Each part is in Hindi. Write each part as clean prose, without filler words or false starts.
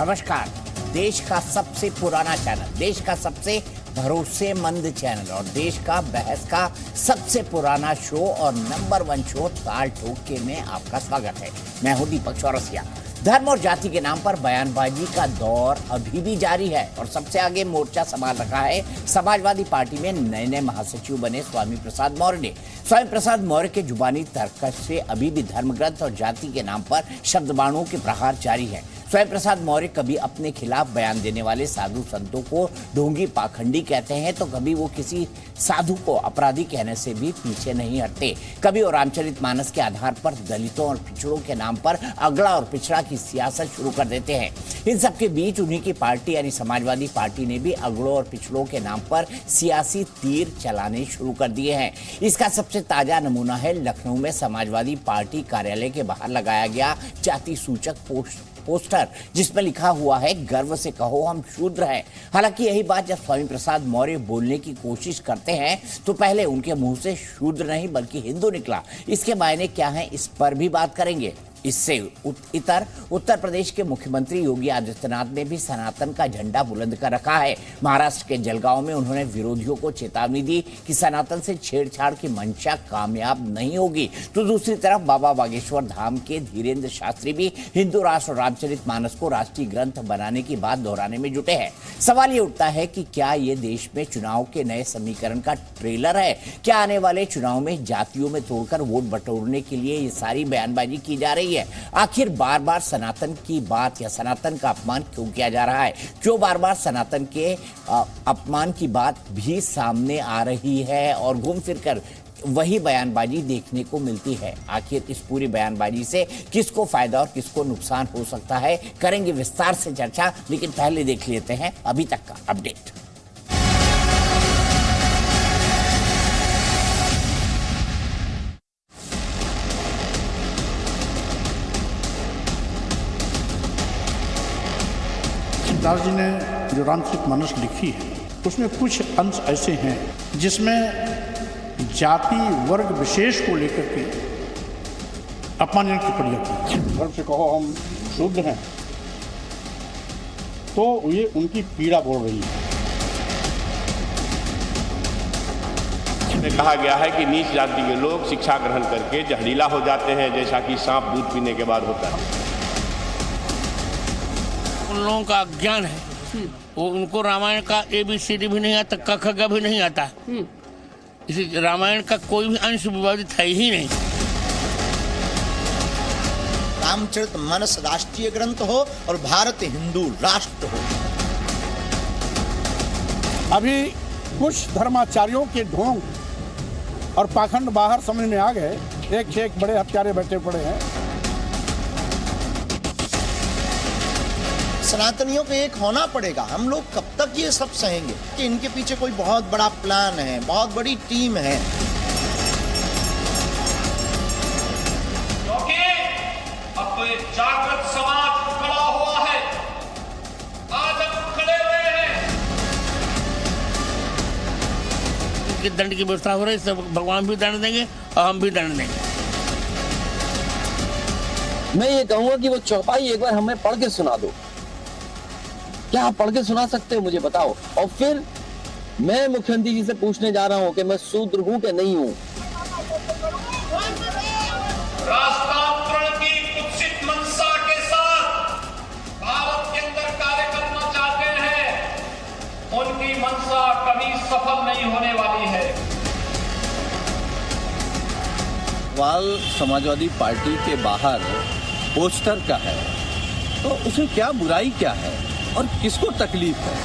नमस्कार। देश का सबसे पुराना चैनल, देश का सबसे भरोसेमंद चैनल और देश का बहस का सबसे पुराना शो और नंबर 1 शो ताल ठोक के में आपका स्वागत है। मैं हूं दीपक चौरसिया। धर्म और जाति के नाम पर बयानबाजी का दौर अभी भी जारी है और सबसे आगे मोर्चा संभाल रखा है समाजवादी पार्टी में नए महासचिव बने स्वामी प्रसाद मौर्य ने। स्वामी प्रसाद मौर्य के जुबानी तर्कश से अभी भी धर्म ग्रंथ और जाति के नाम पर शब्दबाणों के प्रहार जारी है। स्वामी प्रसाद मौर्य कभी अपने खिलाफ बयान देने वाले साधु संतों को ढोंगी पाखंडी कहते हैं तो कभी वो किसी साधु को अपराधी कहने से भी पीछे नहीं हटते। कभी वो रामचरितमानस के आधार पर दलितों और पिछड़ों के नाम पर अगड़ा और पिछड़ा की सियासत शुरू कर देते हैं। इन सबके बीच उन्हीं की पार्टी यानी समाजवादी पार्टी ने भी अगड़ों और पिछड़ों के नाम पर सियासी तीर चलाने शुरू कर दिए हैं। इसका सबसे ताजा नमूना है लखनऊ में समाजवादी पार्टी कार्यालय के बाहर लगाया गया जाति सूचक पोस्टर जिसमें लिखा हुआ है गर्व से कहो हम शूद्र हैं। हालांकि यही बात जब स्वामी प्रसाद मौर्य बोलने की कोशिश करते हैं तो पहले उनके मुंह से शूद्र नहीं बल्कि हिंदू निकला। इसके मायने क्या हैं इस पर भी बात करेंगे। इससे इतर उत्तर प्रदेश के मुख्यमंत्री योगी आदित्यनाथ ने भी सनातन का झंडा बुलंद कर रखा है। महाराष्ट्र के जलगांव में उन्होंने विरोधियों को चेतावनी दी कि सनातन से छेड़छाड़ की मंशा कामयाब नहीं होगी। तो दूसरी तरफ बाबा बागेश्वर धाम के धीरेन्द्र शास्त्री भी हिंदू राष्ट्र और रामचरितमानस को राष्ट्रीय ग्रंथ बनाने की बात दोहराने में जुटे हैं। सवाल ये उठता है कि क्या ये देश में चुनाव के नए समीकरण का ट्रेलर है? क्या आने वाले चुनाव में जातियों में तोड़कर वोट बटोरने के लिए ये सारी बयानबाजी की जा रही है? आखिर बार बार सनातन की बात या सनातन का अपमान क्यों किया जा रहा है? क्यों बार बार सनातन के अपमान की बात भी सामने आ रही है और घूम फिर कर वही बयानबाजी देखने को मिलती है? आखिर इस पूरी बयानबाजी से किसको फायदा और किसको नुकसान हो सकता है, करेंगे विस्तार से चर्चा। लेकिन पहले देख लेते हैं अभी तक का अपडेट। दास जी ने जो रामचरितमानस लिखी है उसमें कुछ अंश ऐसे हैं जिसमें जाति वर्ग विशेष को लेकर के अपमानजनक टिप्पणियां की। धर्म से कहो हम शुद्ध हैं तो ये उनकी पीड़ा बोल रही है। इसमें कहा गया है कि नीच जाति के लोग शिक्षा ग्रहण करके जहरीला हो जाते हैं जैसा कि सांप दूध पीने के बाद होता है। उन लोगों का ज्ञान है, वो उनको रामायण का ABCD भी नहीं आता, क ख ग भी नहीं आता। इसी रामायण का कोई भी अंश विवादित है ही नहीं। रामचरितमानस राष्ट्रीय ग्रंथ हो और भारत हिंदू राष्ट्र हो। अभी कुछ धर्माचार्यों के ढोंग और पाखंड बाहर समझ में आ गए। एक से एक बड़े हत्यारे बैठे पड़े हैं। सनातनियों को एक होना पड़ेगा। हम लोग कब तक ये सब सहेंगे कि इनके पीछे कोई बहुत बड़ा प्लान है, बहुत बड़ी टीम है। क्योंकि अब तो एक जागृत समाज खड़ा हुआ है। आज हम खड़े हुए हैं। इनके दंड की व्यवस्था हो रही है, सब भगवान भी दंड देंगे और हम भी दंड देंगे। मैं ये कहूंगा कि वो चौपाई एक बार हमें पढ़ के सुना दो। क्या आप पढ़ के सुना सकते हो मुझे बताओ? और फिर मैं मुख्यमंत्री जी से पूछने जा रहा हूं कि मैं शूद्र हूं कि नहीं हूं। राष्ट्रांतरण की कुत्सित मंशा के साथ भारत के अंदर कार्य करना चाहते हैं, उनकी मंशा कभी सफल नहीं होने वाली है। सवाल समाजवादी पार्टी के बाहर पोस्टर का है तो उसमें क्या बुराई क्या है और किसको तकलीफ है?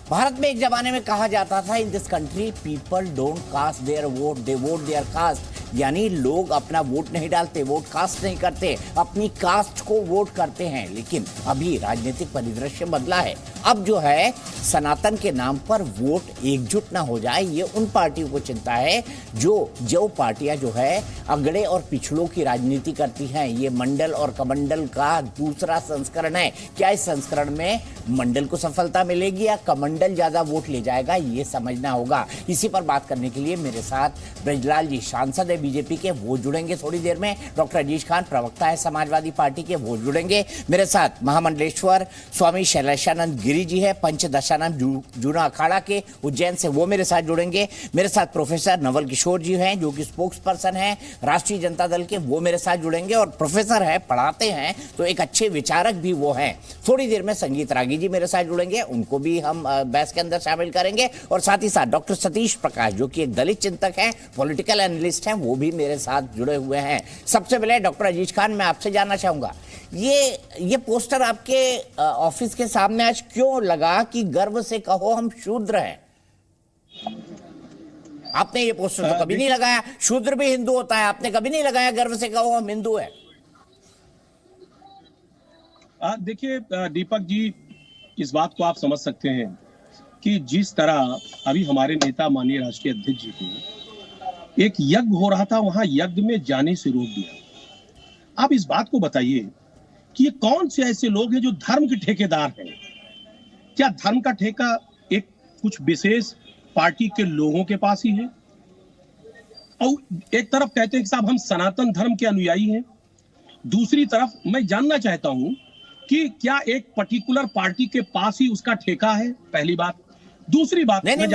भारत में एक जमाने में कहा जाता था in this country people don't cast their vote, they vote their caste. यानी लोग अपना वोट नहीं डालते, वोट कास्ट नहीं करते, अपनी कास्ट को वोट करते हैं। लेकिन अभी राजनीतिक परिदृश्य बदला है। अब जो है सनातन के नाम पर वोट एकजुट ना हो जाए, ये उन पार्टियों को चिंता है जो पार्टियां जो है अगड़े और पिछड़ों की राजनीति करती हैं। ये मंडल और कमंडल का दूसरा संस्करण है। क्या इस संस्करण में मंडल को सफलता मिलेगी या कमंडल ज्यादा वोट ले जाएगा, ये समझना होगा। इसी पर बात करने के लिए मेरे साथ ब्रजलाल जी सांसद है बीजेपी के, वो जुड़ेंगे थोड़ी देर में। डॉक्टर अजीज खान प्रवक्ता है समाजवादी पार्टी के, वो जुड़ेंगे। मेरे साथ महामंडलेश्वर स्वामी शैलेशानंद गिरी जी है, पंचदशानंद जूना अखाड़ा के उज्जैन से, वो मेरे साथ जुड़ेंगे। मेरे साथ प्रोफेसर नवल किशोर जी हैं जो कि स्पोक्स पर्सन है राष्ट्रीय जनता दल के, वो मेरे साथ जुड़ेंगे। और प्रोफेसर है, पढ़ाते हैं तो एक अच्छे विचारक भी वो हैं। थोड़ी देर में संगीत रागी जी मेरे साथ जुड़ेंगे, उनको भी हम बहस के अंदर शामिल करेंगे। और साथ ही साथ डॉक्टर सतीश प्रकाश जो कि एक दलित चिंतक है, पॉलिटिकल एनालिस्ट हैं, वो भी मेरे साथ जुड़े हुए हैं। सबसे पहले डॉक्टर अजीज खान, मैं आपसे जानना चाहूंगा, ये पोस्टर आपके ऑफिस के सामने आज क्यों लगा कि गर्व से कहो हम शूद्र हैं? आपने ये पोस्टर तो कभी नहीं लगाया, शूद्र भी हिंदू होता है, आपने कभी नहीं लगाया गर्व से कहो हम हिंदू है। देखिए दीपक जी, इस बात को आप समझ सकते हैं कि जिस तरह अभी हमारे नेता माननीय राष्ट्रीय अध्यक्ष जी को एक यज्ञ हो रहा था, वहां यज्ञ में जाने से रोक दिया। आप इस बात को बताइए कि ये कौन से ऐसे लोग हैं जो धर्म के ठेकेदार हैं? क्या धर्म का ठेका एक कुछ विशेष पार्टी के लोगों के पास ही है? और एक तरफ कहते हैं कि साहब हम सनातन धर्म के अनुयायी हैं, दूसरी तरफ मैं जानना चाहता हूं कि क्या एक पर्टिकुलर पार्टी के पास ही उसका ठेका है? पहली बात। दूसरी बात, नहीं, मैं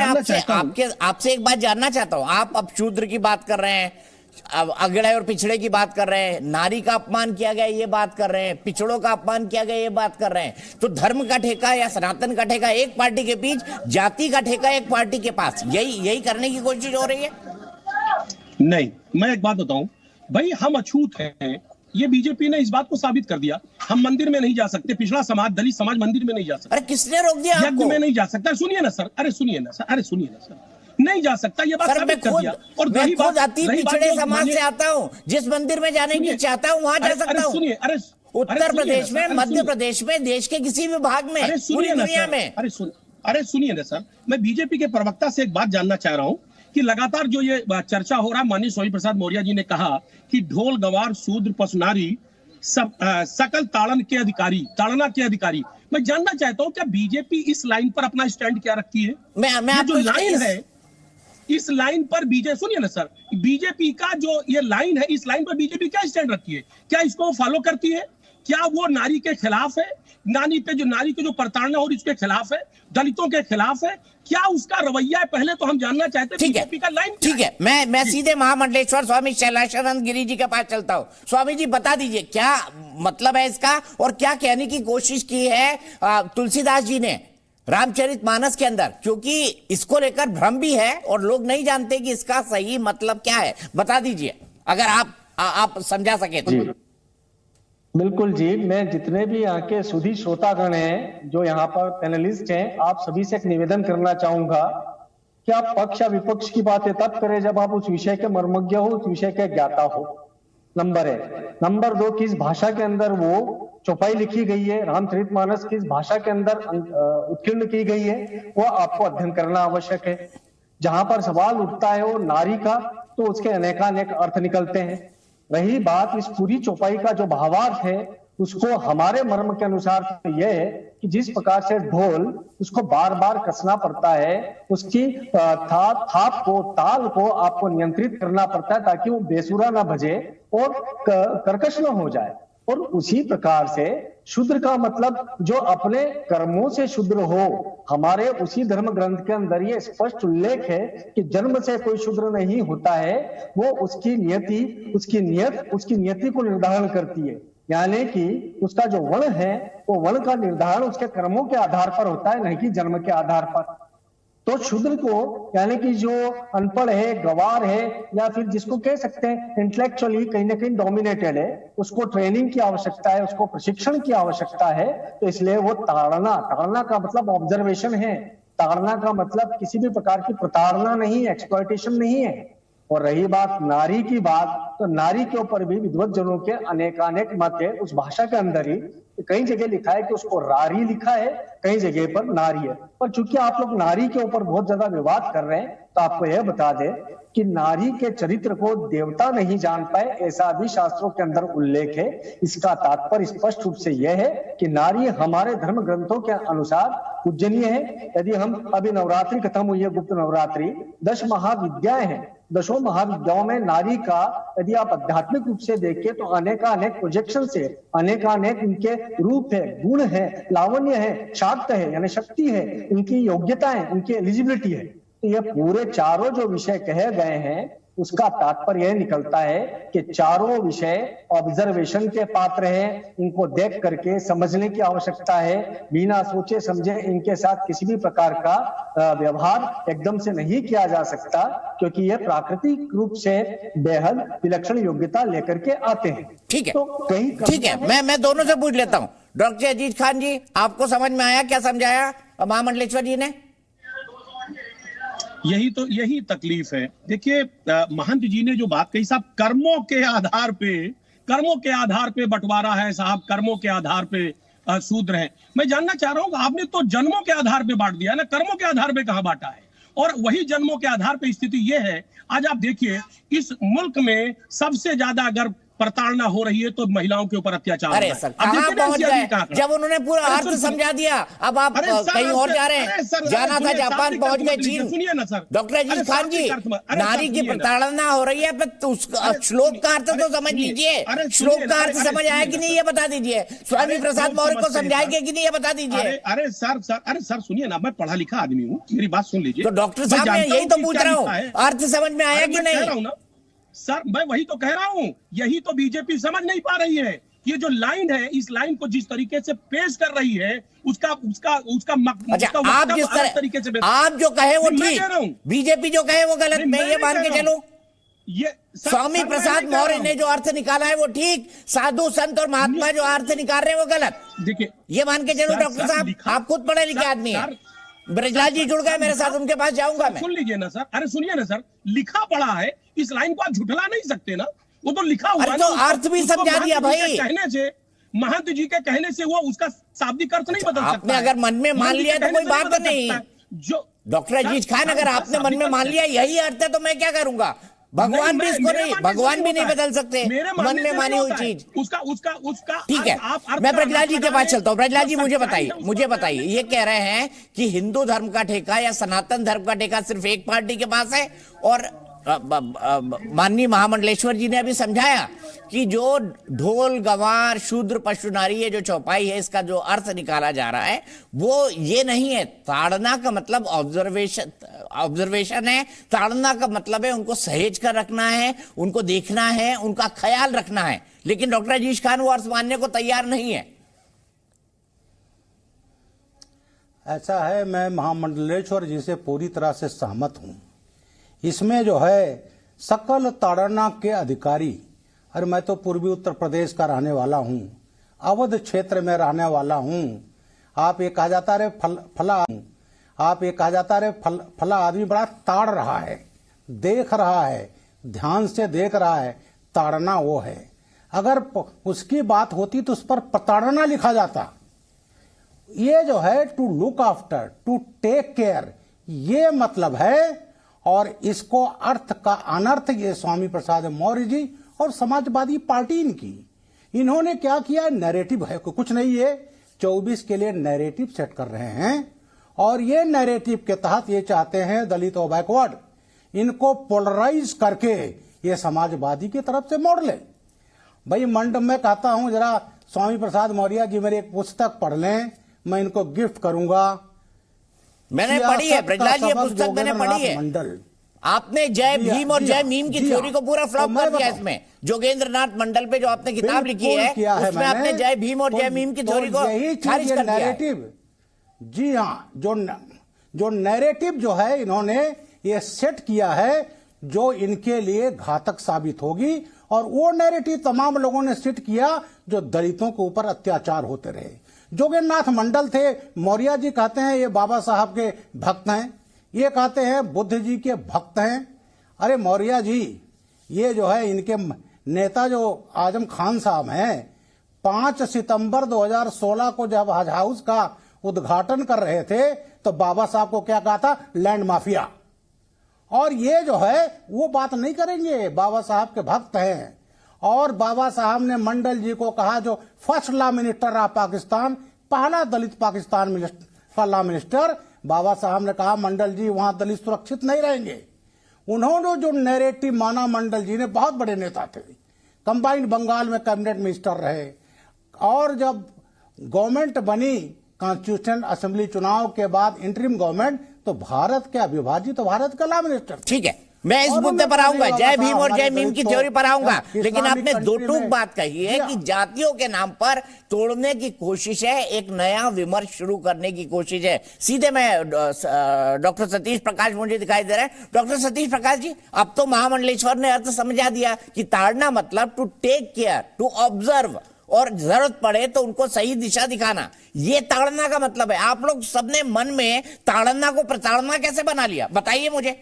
आपसे एक बात जानना चाहता हूं। आप अब शूद्र की बात कर रहे हैं, अब अगड़े और पिछड़े की बात कर रहे हैं, नारी का अपमान किया गया ये बात कर रहे हैं, पिछड़ों का अपमान किया गया ये बात कर रहे हैं। तो धर्म का ठेका या सनातन का ठेका एक पार्टी के बीच, जाति का ठेका एक पार्टी के पास, यही करने की कोशिश हो रही है? नहीं, मैं एक बात बताऊं भाई, हम अछूत हैं, ये बीजेपी ने इस बात को साबित कर दिया। हम मंदिर में नहीं जा सकते, पिछड़ा समाज, दलित समाज मंदिर में नहीं जा सकते। अरे किसने रोक दिया आपको? यज्ञ में नहीं जा सकता। सुनिए ना सर, अरे सुनिए ना सर, नहीं जा सकता, ये बात साबित कर दिया। और मैं खुद अति पिछड़े समाज से आता हूँ, जिस मंदिर में जाने की चाहता हूँ वहां जा सकता हूँ। सुनिए, अरे उत्तर प्रदेश में, मध्य प्रदेश में, देश के किसी भी भाग में, पूरी दुनिया में। अरे सुनिए ना सर, मैं बीजेपी के प्रवक्ता से एक बात जानना चाह रहा हूँ कि लगातार जो ये चर्चा हो रहा है, माननीय स्वामी प्रसाद मौर्य जी ने कहा कि ढोल गवार शूद्र पशुनारी सकल ताड़ना के अधिकारी। मैं जानना चाहता हूं क्या बीजेपी इस लाइन पर अपना स्टैंड क्या रखती है? मैं जो लाइन है, इस लाइन पर बीजेपी, सुनिए ना सर, बीजेपी का जो ये लाइन है, इस लाइन पर बीजेपी क्या स्टैंड रखती है? क्या इसको फॉलो करती है? क्या वो नारी के खिलाफ है? नारी की जो प्रताड़ना हो रही उसके खिलाफ है? दलितों के खिलाफ है? क्या उसका रवैया है? पहले तो हम जानना चाहते हैं बीजेपी का लाइन। ठीक है, मैं सीधे महामंडलेश्वर स्वामी शैलेशानंद गिरी जी के पास चलता हूँ। स्वामी जी बता दीजिए क्या मतलब है इसका, और क्या कहने की कोशिश की है तुलसीदास जी ने रामचरितमानस के अंदर, क्योंकि इसको लेकर भ्रम भी है और लोग नहीं जानते कि इसका सही मतलब क्या है। बता दीजिए अगर आप समझा सके तो। बिल्कुल जी, मैं जितने भी यहाँ के सुधी श्रोतागण हैं, जो यहाँ पर पैनलिस्ट हैं, आप सभी से एक निवेदन करना चाहूंगा कि आप पक्ष या विपक्ष की बातें तब करें जब आप उस विषय के मर्मज्ञ हो, उस विषय के ज्ञाता हो। नंबर 1। नंबर 2, किस भाषा के अंदर वो चौपाई लिखी गई है, रामचरितमानस किस भाषा के अंदर उत्कीर्ण की गई है, वो आपको अध्ययन करना आवश्यक है। जहां पर सवाल उठता है वो नारी का, तो उसके अनेकानेक अर्थ निकलते हैं। रही बात इस पूरी चौपाई का जो भावार्थ है, उसको हमारे मर्म के अनुसार तो यह है कि जिस प्रकार से ढोल उसको बार बार कसना पड़ता है, उसकी थाप को, ताल को आपको नियंत्रित करना पड़ता है ताकि वो बेसुरा ना बजे और कर्कश ना हो जाए। और उसी प्रकार से शूद्र का मतलब जो अपने कर्मों से शूद्र हो। हमारे उसी धर्म ग्रंथ के अंदर ये स्पष्ट उल्लेख है कि जन्म से कोई शूद्र नहीं होता है, वो उसकी नियति को निर्धारण करती है। यानी कि उसका जो वर्ण है वो वर्ण का निर्धारण उसके कर्मों के आधार पर होता है, नहीं कि जन्म के आधार पर। तो शूद्र को यानी कि जो अनपढ़ है, गवार है, या फिर जिसको कह सकते हैं इंटेलेक्चुअली कहीं ना कहीं डोमिनेटेड है, उसको ट्रेनिंग की आवश्यकता है, उसको प्रशिक्षण की आवश्यकता है। तो इसलिए वो ताड़ना का मतलब ऑब्जर्वेशन है। ताड़ना का मतलब किसी भी प्रकार की प्रताड़ना नहीं है, एक्सप्लॉयटेशन नहीं है। और रही बात नारी की बात, तो नारी के ऊपर भी विद्वत जनों के अनेकानेक मत है। उस भाषा के अंदर ही कई जगह लिखा है कि उसको रारी लिखा है, कई जगह पर नारी है। पर चूंकि आप लोग नारी के ऊपर बहुत ज्यादा विवाद कर रहे हैं, तो आपको यह बता दें कि नारी के चरित्र को देवता नहीं जान पाए, ऐसा भी शास्त्रों के अंदर उल्लेख है। इसका तात्पर्य स्पष्ट रूप से यह है कि नारी हमारे धर्म ग्रंथों के अनुसार पूजनीय है। यदि हम अभी नवरात्रि खत्म हुई है, गुप्त नवरात्रि, 10 महाविद्याएं हैं, 10 महाविद्याओं में नारी का यदि आप आध्यात्मिक रूप से देखें तो अनेकानेक प्रोजेक्शन से अनेकानेक इनके रूप है, गुण है, लावण्य है, शाक्त है यानी शक्ति है, इनकी योग्यता है, इनकी एलिजिबिलिटी है। तो ये पूरे चारों जो विषय कहे गए हैं उसका तात्पर्य यह निकलता है कि चारों विषय ऑब्जर्वेशन के पात्र हैं। इनको देख करके समझने की आवश्यकता है, बिना सोचे समझे इनके साथ किसी भी प्रकार का व्यवहार एकदम से नहीं किया जा सकता, क्योंकि ये प्राकृतिक रूप से बेहद विलक्षण योग्यता लेकर के आते हैं। ठीक है, तो कहीं ठीक है, मैं दोनों से पूछ लेता हूं। डॉक्टर अजीज खान जी, आपको समझ में आया क्या समझाया महामंडलेश्वर जी ने? यही तकलीफ है। देखिए महंत जी ने जो बात कही साहब, कर्मों के आधार पे बंटवारा है साहब, कर्मों के आधार पे शूद्र है। मैं जानना चाह रहा हूं, आपने तो जन्मों के आधार पे बांट दिया ना, कर्मों के आधार पे कहां बांटा है? और वही जन्मों के आधार पे स्थिति यह है, आज आप देखिए इस मुल्क में सबसे ज्यादा अगर प्रताड़ना हो रही है तो महिलाओं के ऊपर अत्याचार। अरे सर, कहां पहुंच गए? जब उन्होंने पूरा अर्थ समझा दिया, अब आप कहीं और जा रहे हैं। जाना था जापान, पहुंच गए चीन। सुनिए ना सर, डॉक्टर अजीज खान जी, नारी की प्रताड़ना हो रही है, तो श्लोक का अर्थ तो समझ लीजिए। श्लोक का अर्थ समझ आया कि नहीं ये बता दीजिए। स्वामी प्रसाद मौर्य को समझाएंगे कि नहीं ये बता दीजिए। अरे सर सुनिए ना, मैं पढ़ा लिखा आदमी हूँ, मेरी बात सुन लीजिए। तो डॉक्टर साहब मैं यही तो पूछ रहा हूँ, अर्थ समझ में आया कि नहीं? सर मैं वही तो कह रहा हूं, यही तो बीजेपी समझ नहीं पा रही है। ये जो लाइन है, इस लाइन को जिस तरीके से पेश कर रही है उसका अच्छा, आप जिस तरीके से आप जो कहे वो ठीक, बीजेपी जो कहे वो गलत। मैं ये मान के चलूं, ये स्वामी प्रसाद मौर्य ने जो अर्थ निकाला है वो ठीक, साधु संत और महात्मा जो अर्थ निकाल रहे हैं वो गलत। देखिए ये मान के चलो डॉक्टर साहब, आप खुद पढ़े लिखे आदमी हैं। ब्रजलाल जी जुड़ गए मेरे साथ, उनके पास जाऊंगा मैं। सुन लीजिए ना सर, अरे सुनिए ना सर, लिखा पढ़ा है, इस लाइन को आप झुठला नहीं सकते ना, वो तो लिखा हुआ है। तो अर्थ भी समझा दिया भाई। कहने से, महंत जी के कहने से वो उसका शाब्दिक अर्थ नहीं बदल सकता। आपने अगर मन में मान लिया तो कोई बात नहीं। जो डॉक्टर अजीज खान, अगर आपने मन में मान लिया यही अर्थ है तो मैं क्या करूंगा? भगवान भी इसको नहीं, भगवान भी नहीं बदल सकते मन में मानी हुई चीज। उसका ठीक है, मैं ब्रजलाल जी के पास चलता हूँ। ब्रजलाल जी मुझे बताइए, ये कह रहे हैं कि हिंदू धर्म का ठेका या सनातन धर्म का ठेका सिर्फ एक पार्टी के पास है, और माननीय महामंडलेश्वर जी ने अभी समझाया कि जो ढोल गंवार शूद्र पशु नारी ये जो चौपाई है, इसका जो अर्थ निकाला जा रहा है वो ये नहीं है। ताड़ना का मतलब ऑब्जर्वेशन है, ताड़ना का मतलब है उनको सहेज कर रखना है, उनको देखना है, उनका ख्याल रखना है। लेकिन डॉक्टर अजीज खान वो अर्थ मानने को तैयार नहीं है। ऐसा है, मैं महामंडलेश्वर जी से पूरी तरह से सहमत हूं। इसमें जो है सकल ताड़ना के अधिकारी, अरे मैं तो पूर्वी उत्तर प्रदेश का रहने वाला हूं, अवध क्षेत्र में रहने वाला हूं। आप ये कहा जाता रे फला आदमी बड़ा ताड़ रहा है, देख रहा है, ध्यान से देख रहा है, ताड़ना वो है। अगर उसकी बात होती तो उस पर प्रताड़ना लिखा जाता। ये जो है to look after, to take care, ये मतलब है। और इसको अर्थ का अनर्थ ये स्वामी प्रसाद मौर्य जी और समाजवादी पार्टी इन्होंने क्या किया? नैरेटिव है, कुछ नहीं, ये 24 के लिए नैरेटिव सेट कर रहे हैं। और ये नैरेटिव के तहत ये चाहते हैं दलित और बैकवर्ड, इनको पोलराइज करके ये समाजवादी की तरफ से मोड़ ले। भाई मंडप में कहता हूं, जरा स्वामी प्रसाद मौर्य जी मेरी एक पुस्तक पढ़ लें, मैं इनको गिफ्ट करूंगा। मैंने पढ़ी है ब्रजलाल जी, पुस्तक मैंने पढ़ी है। मंडल, आपने जय भीम और जय मीम की थ्योरी को पूरा फ्लॉप कर दिया। इसमें जोगेंद्र नाथ मंडल पे जो आपने किताब लिखी है उसमें आपने जय भीम और जय मीम की थ्योरी को खारिज कर दिया। जी हाँ, जो नैरेटिव जो है इन्होंने ये सेट किया है जो इनके लिए घातक साबित होगी। और वो नैरेटिव तमाम लोगों ने सेट किया जो दलितों के ऊपर अत्याचार होते रहे। जोगेंद्रनाथ मंडल थे, मौर्य जी कहते हैं ये बाबा साहब के भक्त हैं, ये कहते हैं बुद्ध जी के भक्त हैं। अरे मौर्य जी, ये जो है इनके नेता जो आजम खान साहब हैं, 5 सितंबर 2016 को जब हज हाउस का उद्घाटन कर रहे थे तो बाबा साहब को क्या कहा था? Land mafia. और ये जो है वो बात नहीं करेंगे, बाबा साहब के भक्त हैं। और बाबा साहब ने मंडल जी को कहा, जो first law minister of Pakistan, पहला दलित पाकिस्तान का लॉ मिनिस्टर, बाबा साहब ने कहा मंडल जी वहां दलित सुरक्षित नहीं रहेंगे। उन्होंने जो नैरेटिव माना, मंडल जी ने बहुत बड़े नेता थे, कंबाइंड बंगाल में कैबिनेट मिनिस्टर रहे, और जब गवर्नमेंट बनी कॉन्स्टिट्यूशन असेंबली चुनाव के बाद इंटरिम गवर्नमेंट, तो भारत के अविभाजित भारत का लॉ मिनिस्टर। ठीक है, मैं इस मुद्दे पर आऊंगा, जय भीम और जय मीम की थ्योरी पर आऊंगा, लेकिन आपने दो टूक बात कही है कि जातियों के नाम पर तोड़ने की कोशिश है, एक नया विमर्श शुरू करने की कोशिश है। सीधे मैं डॉक्टर सतीश प्रकाश मुझे दिखाई दे रहा है। डॉक्टर सतीश प्रकाश जी, अब तो महामंडलेश्वर ने अर्थ समझा दिया कि ताड़ना मतलब to take care, to observe, और जरूरत पड़े तो उनको सही दिशा दिखाना, ये ताड़ना का मतलब है। आप लोग सबने मन में ताड़ना को प्रताड़ना कैसे बना लिया, बताइए मुझे।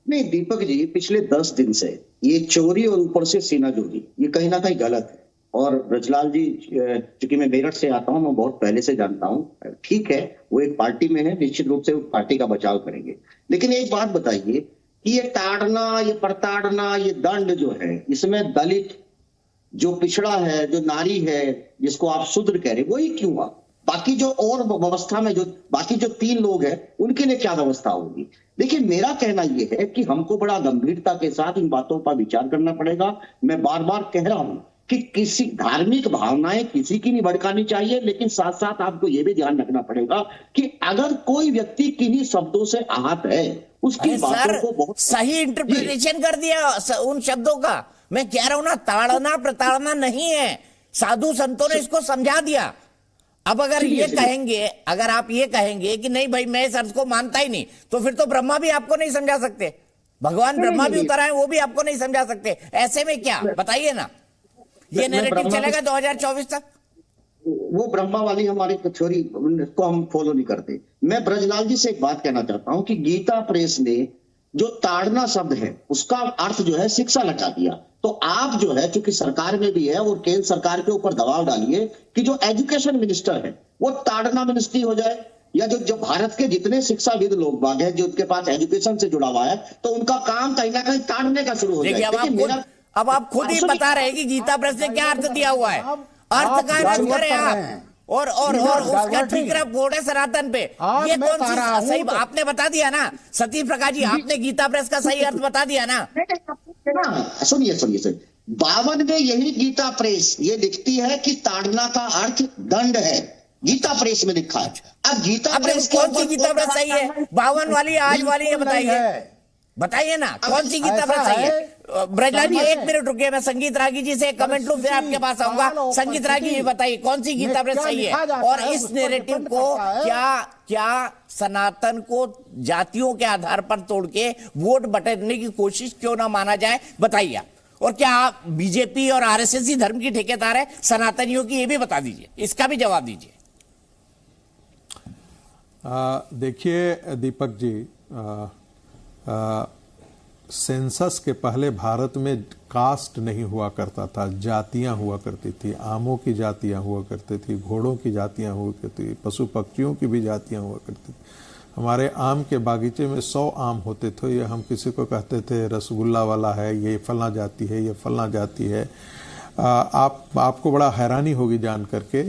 नहीं दीपक जी, पिछले 10 दिन से ये चोरी और ऊपर से सीना जोरी, ये कहीं ना कहीं गलत है। और ब्रजलाल जी, चूंकि मैं मेरठ से आता हूं, मैं बहुत पहले से जानता हूं, ठीक है वो एक पार्टी में है, निश्चित रूप से वो पार्टी का बचाव करेंगे। लेकिन एक बात बताइए कि ये ताड़ना, ये प्रताड़ना, ये दंड जो है, इसमें दलित जो पिछड़ा है, जो नारी है, जिसको आप शूद्र कह रहे, वही क्यों हुआ? बाकी जो और व्यवस्था में जो बाकी जो 3 लोग हैं, उनके लिए क्या व्यवस्था होगी? देखिए, मेरा कहना यह है कि हमको बड़ा गंभीरता के साथ इन बातों पर विचार करना पड़ेगा। मैं बार बार कह रहा हूं कि किसी धार्मिक भावनाएं किसी की नहीं भड़कानी चाहिए, लेकिन साथ साथ आपको यह भी ध्यान रखना पड़ेगा कि अगर कोई व्यक्ति किन्हीं शब्दों से आहत है, उसकी बातों को बहुत सही इंटरप्रिटेशन कर दिया उन शब्दों का। मैं कह रहा हूं ना, ताड़ना प्रताड़ना नहीं है, साधु संतों ने इसको समझा दिया। अब अगर ये कहेंगे, अगर आप ये कहेंगे कि नहीं भाई मैं इस अर्थ को मानता ही नहीं, तो फिर तो ब्रह्मा भी आपको नहीं समझा सकते, भगवान ब्रह्मा भी उतर आए, वो भी आपको नहीं समझा सकते। ऐसे में क्या, बताइए ना, ये नैरेटिव चलेगा 2024 तक? वो ब्रह्मा वाली हमारी थ्योरी को हम फॉलो नहीं करते। मैं ब्रजलाल जी से एक बात कहना चाहता हूं कि गीता प्रेस ने जो ताड़ना शब्द है, उसका अर्थ जो है शिक्षा लगा दिया। तो आप जो है, चूंकि सरकार में भी है, और केंद्र सरकार के ऊपर दबाव डालिए कि जो एजुकेशन मिनिस्टर है वो ताड़ना मिनिस्ट्री हो जाए, या जो भारत के जितने शिक्षाविद लोग बाग हैं, जो उनके पास एजुकेशन से जुड़ा हुआ है, तो उनका काम कहीं ना कहीं ताड़ने का शुरू हो जाए। अब आप खुद ही बता रहे हैं कि गीता प्रेस ने क्या अर्थ दिया हुआ है, अर्थ का रद्द करें आप, और उसका ठीकरा बोर्ड है सनातन पे। ये कौन सी सही आपने बता दिया ना सतीश प्रकाश जी, आपने गीता प्रेस का सही अर्थ बता दिया ना। सुनिए 52 में यही गीता प्रेस ये लिखती है कि ताड़ना का अर्थ दंड है, गीता प्रेस में लिखा है। अब गीता प्रेस कौन सी गीता प्रेस सही है, 52 वाली आज वाली, ये बताइए ना कौन सी गीता प्रेस सही है। ब्रजलाल जी 1 मिनट रुकिए, मैं संगीत रागी जी से कमेंट लूं, फिर आपके पास आऊंगा। संगीत रागी जी बताइए कौन सी गीता प्रेस सही है, और इस नैरेटिव को क्या सनातन को जातियों के आधार पर तोड़ के वोट बटने की कोशिश क्यों ना माना जाए, बताइए। और क्या आप बीजेपी और आरएसएस ही धर्म की ठेकेदार है सनातनियों की, ये भी बता दीजिए, इसका भी जवाब दीजिए। देखिए दीपक जी, सेंसस के पहले भारत में कास्ट नहीं हुआ करता था, जातियां हुआ करती थी। आमों की जातियां हुआ करती थी, घोड़ों की जातियां हुआ करती थी, पशु पक्षियों की भी जातियां हुआ करती थी। हमारे आम के बागीचे में 100 आम होते थे, ये हम किसी को कहते थे रसगुल्ला वाला है, ये फलना जाति है, ये फलना जाति है। आपको बड़ा हैरानी होगी जान करके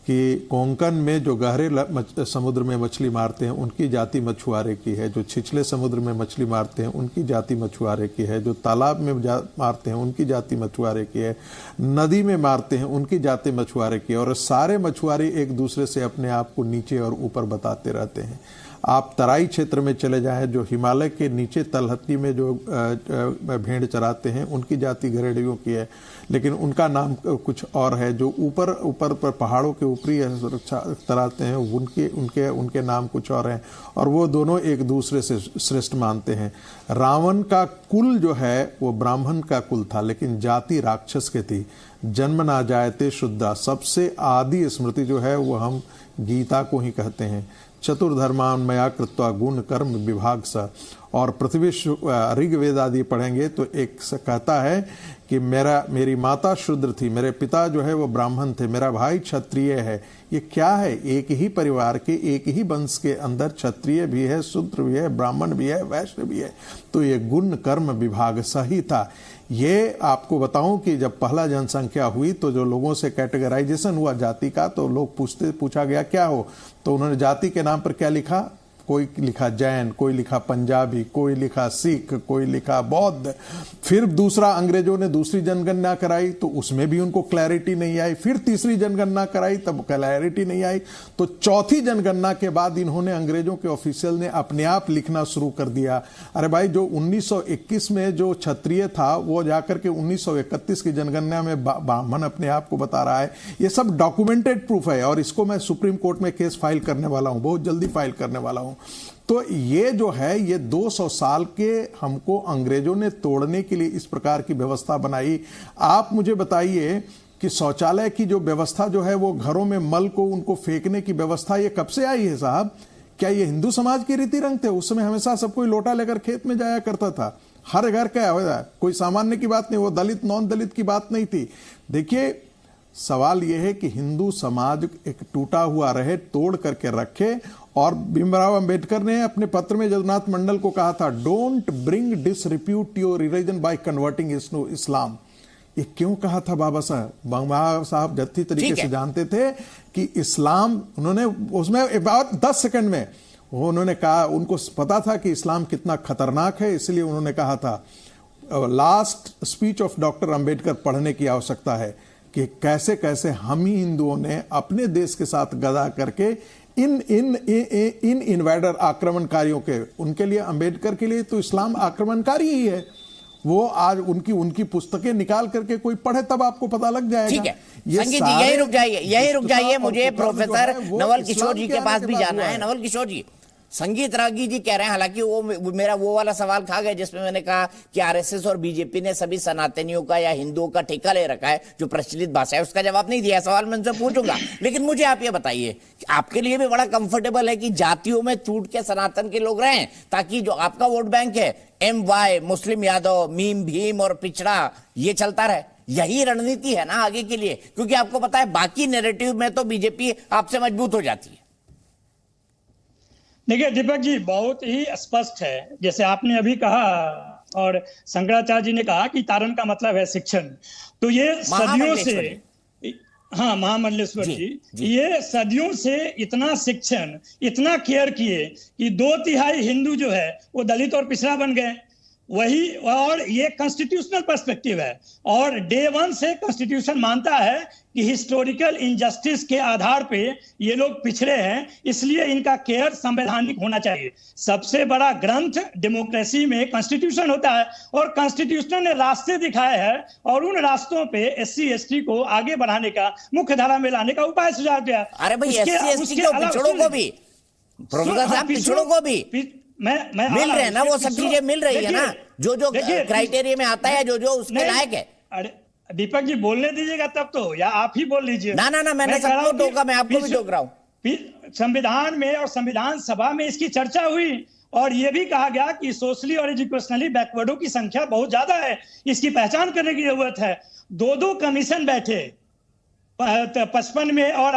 कि कोंकण में जो गहरे समुद्र में मछली मारते हैं उनकी जाति मछुआरे की है, जो छिछले समुद्र में मछली मारते हैं उनकी जाति मछुआरे की है, जो तालाब में मारते हैं उनकी जाति मछुआरे की है, नदी में मारते हैं उनकी जाति मछुआरे की है। और सारे मछुआरे एक दूसरे से अपने आप को नीचे और ऊपर बताते रहते हैं। आप तराई क्षेत्र में चले जाएं, जो हिमालय के नीचे तलहटी में जो भेड़ चराते हैं उनकी जाति घरेड़ियों की है, लेकिन उनका नाम कुछ और है। जो ऊपर पर पहाड़ों के ऊपरी चराते हैं उनके नाम कुछ और हैं, और वो दोनों एक दूसरे से श्रेष्ठ मानते हैं। रावण का कुल जो है वो ब्राह्मण का कुल था, लेकिन जाति राक्षस की थी। जन्म ना जायते शुद्धा, सबसे आदि स्मृति जो है वो हम गीता को ही कहते हैं। चतुर्धर्मान्मया कृत्वा गुण कर्म विभाग सा। और पृथ्वी ऋग्वेद आदि पढ़ेंगे तो एक कहता है कि मेरी माता शूद्र थी, मेरे पिता जो है वो ब्राह्मण थे, मेरा भाई क्षत्रिय है। ये क्या है? एक ही परिवार के एक ही वंश के अंदर क्षत्रिय भी है, शूद्र भी है, ब्राह्मण भी है, वैश्य भी है। तो ये गुण कर्म विभाग सही था। ये आपको बताऊं कि जब पहला जनसंख्या हुई तो जो लोगों से कैटेगराइजेशन हुआ जाति का, तो लोग पूछा गया क्या हो, तो उन्होंने जाति के नाम पर क्या लिखा? कोई लिखा जैन, कोई लिखा पंजाबी, कोई लिखा सिख, कोई लिखा बौद्ध। फिर दूसरा अंग्रेजों ने दूसरी जनगणना कराई तो उसमें भी उनको क्लैरिटी नहीं आई। फिर तीसरी जनगणना कराई तब क्लैरिटी नहीं आई। तो चौथी जनगणना के बाद इन्होंने, अंग्रेजों के ऑफिशियल ने अपने आप लिखना शुरू कर दिया। अरे भाई, जो 1921 में जो क्षत्रिय था वो जाकर के 1931 की जनगणना में ब्राह्मण अपने आप को बता रहा है। ये सब डॉक्यूमेंटेड प्रूफ है और इसको मैं सुप्रीम कोर्ट में केस फाइल करने वाला हूं, बहुत जल्दी फाइल करने वाला हूं। तो ये जो है, ये 200 साल के हमको अंग्रेजों ने तोड़ने के लिए इस प्रकार की व्यवस्था बनाई। आप मुझे बताइए कि शौचालय की जो व्यवस्था जो है, वो घरों में मल को उनको फेंकने की व्यवस्था, ये कब से आई है साहब? क्या ये हिंदू समाज के रीति रंग थे? उस समय हमेशा सब कोई लोटा लेकर खेत में जाया करता था। हर घर क्या होता है, कोई सामान्य की बात नहीं, वो दलित नॉन दलित की बात नहीं थी। देखिए, सवाल यह है कि हिंदू समाज एक टूटा हुआ रहे, तोड़ करके रखे। और भीमराव अंबेडकर ने अपने पत्र में जगन्नाथ मंडल को कहा था, don't bring disrepute your religion by converting Islam. ये क्यों कहा था बाबा साहब जत्थी तरीके से जानते थे कि इस्लाम, उन्होंने उसमें about 10 सेकंड में उन्होंने कहा, उनको पता था कि इस्लाम कितना खतरनाक है, इसलिए उन्होंने कहा था, last speech of doctor Ambedkar पढ़ने की आवश्यकता है कि कैसे कैसे हम ही हिंदुओं ने अपने देश के साथ गदा करके इन इन्वाइडर आक्रमणकारियों के, उनके लिए, अंबेडकर के लिए तो इस्लाम आक्रमणकारी ही है। वो आज उनकी पुस्तकें निकाल करके कोई पढ़े तब आपको पता लग जाएगा। ठीक है संगीत जी, यही रुक जाइए। मुझे प्रोफेसर नवल किशोर जी के पास भी जाना है। नवल किशोर जी, संगीत रागी जी कह रहे हैं, हालांकि वो मेरा वो वाला सवाल खा गए जिसमें मैंने कहा कि आरएसएस और बीजेपी ने सभी सनातनियों का या हिंदुओं का ठेका ले रखा है, जो प्रचलित भाषा है। उसका जवाब नहीं दिया, सवाल मैं उनसे पूछूंगा। लेकिन मुझे आप ये बताइए कि आपके लिए भी बड़ा कंफर्टेबल है कि जातियों में टूट के सनातन के लोग रहें, ताकि जो आपका वोट बैंक है MY, Muslim Yadav, meme Bhim और पिछड़ा, ये चलता रहे? यही रणनीति है ना आगे के लिए? क्योंकि आपको पता है बाकी नैरेटिव में तो बीजेपी आपसे मजबूत हो जाती है। देखिए दीपक जी, बहुत ही स्पष्ट है, जैसे आपने अभी कहा और शंकराचार्य जी ने कहा कि तारण का मतलब है शिक्षण। तो ये सदियों से, हाँ, महामंडलेश्वर जी, ये सदियों से इतना शिक्षण, इतना केयर किए कि 2/3 हिंदू जो है वो दलित और पिछड़ा बन गए। वही, और ये कॉन्स्टिट्यूशनल पर्सपेक्टिव है और डे 1 से कॉन्स्टिट्यूशन मानता है कि हिस्टोरिकल इनजस्टिस के आधार पे ये लोग पिछड़े हैं, इसलिए इनका केयर संवैधानिक होना चाहिए। सबसे बड़ा ग्रंथ डेमोक्रेसी में कॉन्स्टिट्यूशन होता है और कॉन्स्टिट्यूशन ने रास्ते दिखाए हैं और उन रास्तों पे SC ST को आगे बढ़ाने का, मुख्य धारा में लाने का उपाय सुझाव दिया। अरे भाई, SC ST को, पिछड़ों को भी, प्रोफेसर साहब, पिछड़ों को भी मैं मिल रहे हैं ना, वो सब चीजें मिल रही है ना, जो क्राइटेरिया में आता है, जो उसके लायक है। अरे दीपक जी, बोलने दीजिएगा तब तो, या आप ही बोल लीजिए। ना, मैंने सबको टोका, मैं आपको भी टोक रहा हूं। संविधान में और संविधान सभा में इसकी चर्चा हुई और यह भी कहा गया कि सोशली और एजुकेशनली बैकवर्डों की संख्या बहुत ज्यादा है, इसकी पहचान करने की जरूरत है। 2 कमीशन बैठे, 55 में और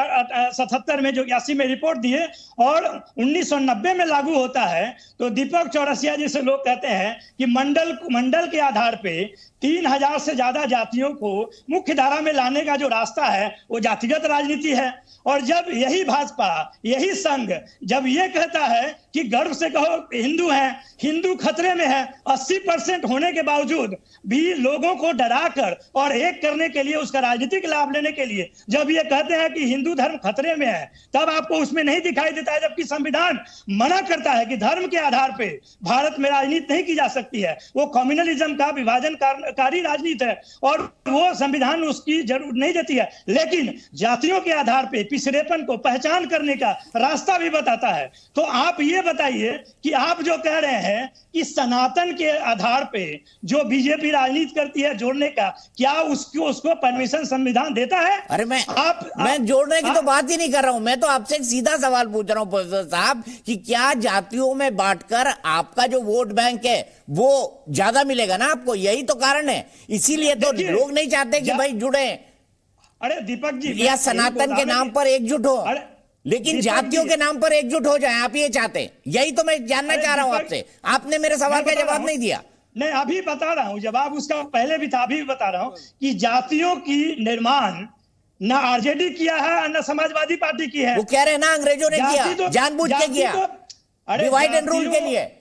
77 में, जो 81 में रिपोर्ट दिए और 1990 में लागू होता है। तो दीपक चौरसिया जैसे लोग कहते हैं कि मंडल के आधार पे 3000 से ज्यादा जातियों को मुख्य धारा में लाने का जो रास्ता है वो जातिगत राजनीति है। और जब यही भाजपा, यही संघ जब ये कहता है कि गर्व से कहो हिंदू हैं, हिंदू खतरे में है, 80% होने के बावजूद भी लोगों को डराकर और एक करने के लिए, उसका राजनीतिक लाभ लेने के लिए जब ये कहते हैं कि हिंदू धर्म खतरे में है, तब आपको उसमें नहीं दिखाई देता है। जबकि संविधान मना करता है कि धर्म के आधार पे भारत में राजनीति नहीं की जा सकती है, वो कम्युनलिज्म का विभाजनकारी राजनीति है और वो संविधान उसकी जरूरत नहीं देती है। लेकिन जातियों के आधार पे पिछड़ेपन को पहचान करने का रास्ता भी बताता है। तो आप ये बताइए कि आप जो कह रहे हैं कि सनातन के आधार पे जो बीजेपी राजनीति करती है जोड़ने का, क्या उसको परमिशन संविधान देता है? अरे मैं जोड़ने की तो बात ही नहीं कर रहा हूं, मैं तो आपसे एक सीधा सवाल पूछ रहा हूं प्रोफेसर साहब कि क्या जातियों में बांटकर आपका जो वोट बैंक है वो ज्यादा मिलेगा ना आपको? यही तो कारण है, इसीलिए तो लोग नहीं चाहते कि भाई जुड़े। अरे दीपक जी, या सनातन के नाम पर एकजुट हो, लेकिन जातियों के नाम पर एकजुट हो जाए, आप ये चाहते हैं? यही तो मैं जानना चाह रहा हूं आपसे, आपने मेरे सवाल का जवाब नहीं दिया। नहीं, अभी बता रहा हूं जवाब उसका, पहले भी था, अभी भी बता रहा हूं कि जातियों की निर्माण न आरजेडी किया है न समाजवादी पार्टी की है। वो कह रहे हैं ना अंग्रेजों ने किया, जानबूझ के किया, डिवाइड एंड रूल के लिए।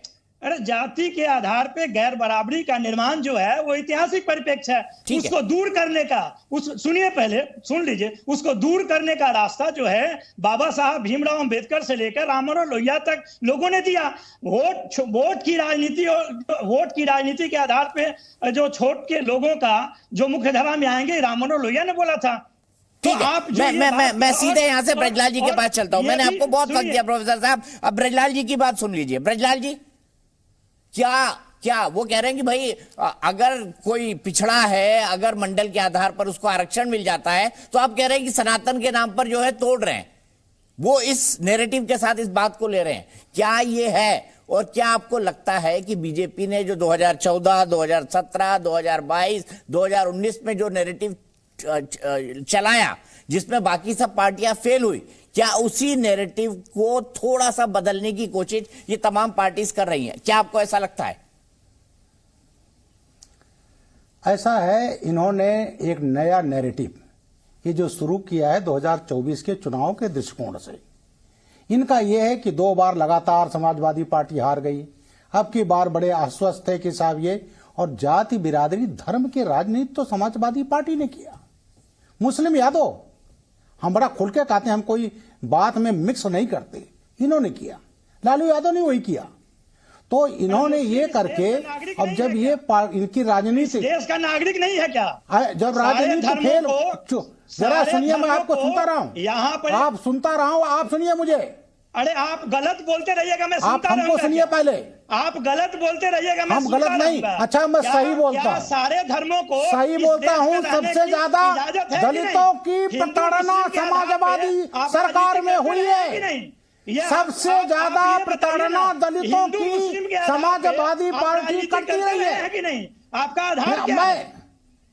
अरे जाति के आधार पे गैर बराबरी का निर्माण जो है वो ऐतिहासिक परिप्रेक्ष्य है, उसको दूर करने का, सुनिए पहले, सुन लीजिए, उसको दूर करने का रास्ता जो है बाबा साहब भीमराव अंबेडकर से लेकर राममनोहर लोहिया तक लोगों ने दिया। वोट की राजनीति के आधार पे जो छोट के लोगों का जो मुख्यधारा में आएंगे, राममनोहर लोहिया ने बोला था। ठीक है, मैं सीधे यहाँ से ब्रजलाल जी के पास चलता हूँ। मैंने आपको बहुत वक्त दिया प्रोफेसर साहब, अब ब्रजलाल जी की बात सुन लीजिए। ब्रजलाल जी, क्या वो कह रहे हैं कि भाई अगर कोई पिछड़ा है, अगर मंडल के आधार पर उसको आरक्षण मिल जाता है, तो आप कह रहे हैं कि सनातन के नाम पर जो है तोड़ रहे हैं, वो इस नैरेटिव के साथ इस बात को ले रहे हैं। क्या ये है? और क्या आपको लगता है कि बीजेपी ने जो 2014, 2017, 2022, 2019 में जो नैरेटिव चलाया, जिसमें बाकी सब पार्टियां फेल हुई, क्या उसी नैरेटिव को थोड़ा सा बदलने की कोशिश ये तमाम पार्टीज कर रही हैं? क्या आपको ऐसा लगता है? ऐसा है, इन्होंने एक नया नैरेटिव ये जो शुरू किया है 2024 के चुनाव के दृष्टिकोण से। इनका यह है कि 2 बार लगातार समाजवादी पार्टी हार गई, अब की बार बड़े आश्वस्त थे कि साहब ये, और जाति बिरादरी धर्म के राजनीति तो समाजवादी पार्टी ने किया। मुस्लिम यादव, हम बड़ा खुल के कहते हैं, हम कोई बात में मिक्स नहीं करते, इन्होंने किया। लालू यादव ने वही किया। तो इन्होंने ये करके अब जब ये इनकी राजनीति, देश का नागरिक नहीं है क्या? जब राजनीति फेल, जरा सुनिए, मैं आपको सुनता रहा हूं, यहाँ पर आप सुनता रहा हूं, आप सुनिए मुझे। अरे आप गलत बोलते रहिएगा, मैं सुनता आप हमको सुनिए पहले। आप गलत बोलते रहिएगा, मैं हम गलत नहीं, अच्छा मैं सही बोलता हूँ, सारे धर्मों को सही बोलता हूँ। सबसे ज्यादा दलितों की प्रताड़ना समाजवादी सरकार में हुई है, सबसे ज्यादा प्रताड़ना दलितों की समाजवादी पार्टी करती रही है कि नहीं? आपका आधार क्या है?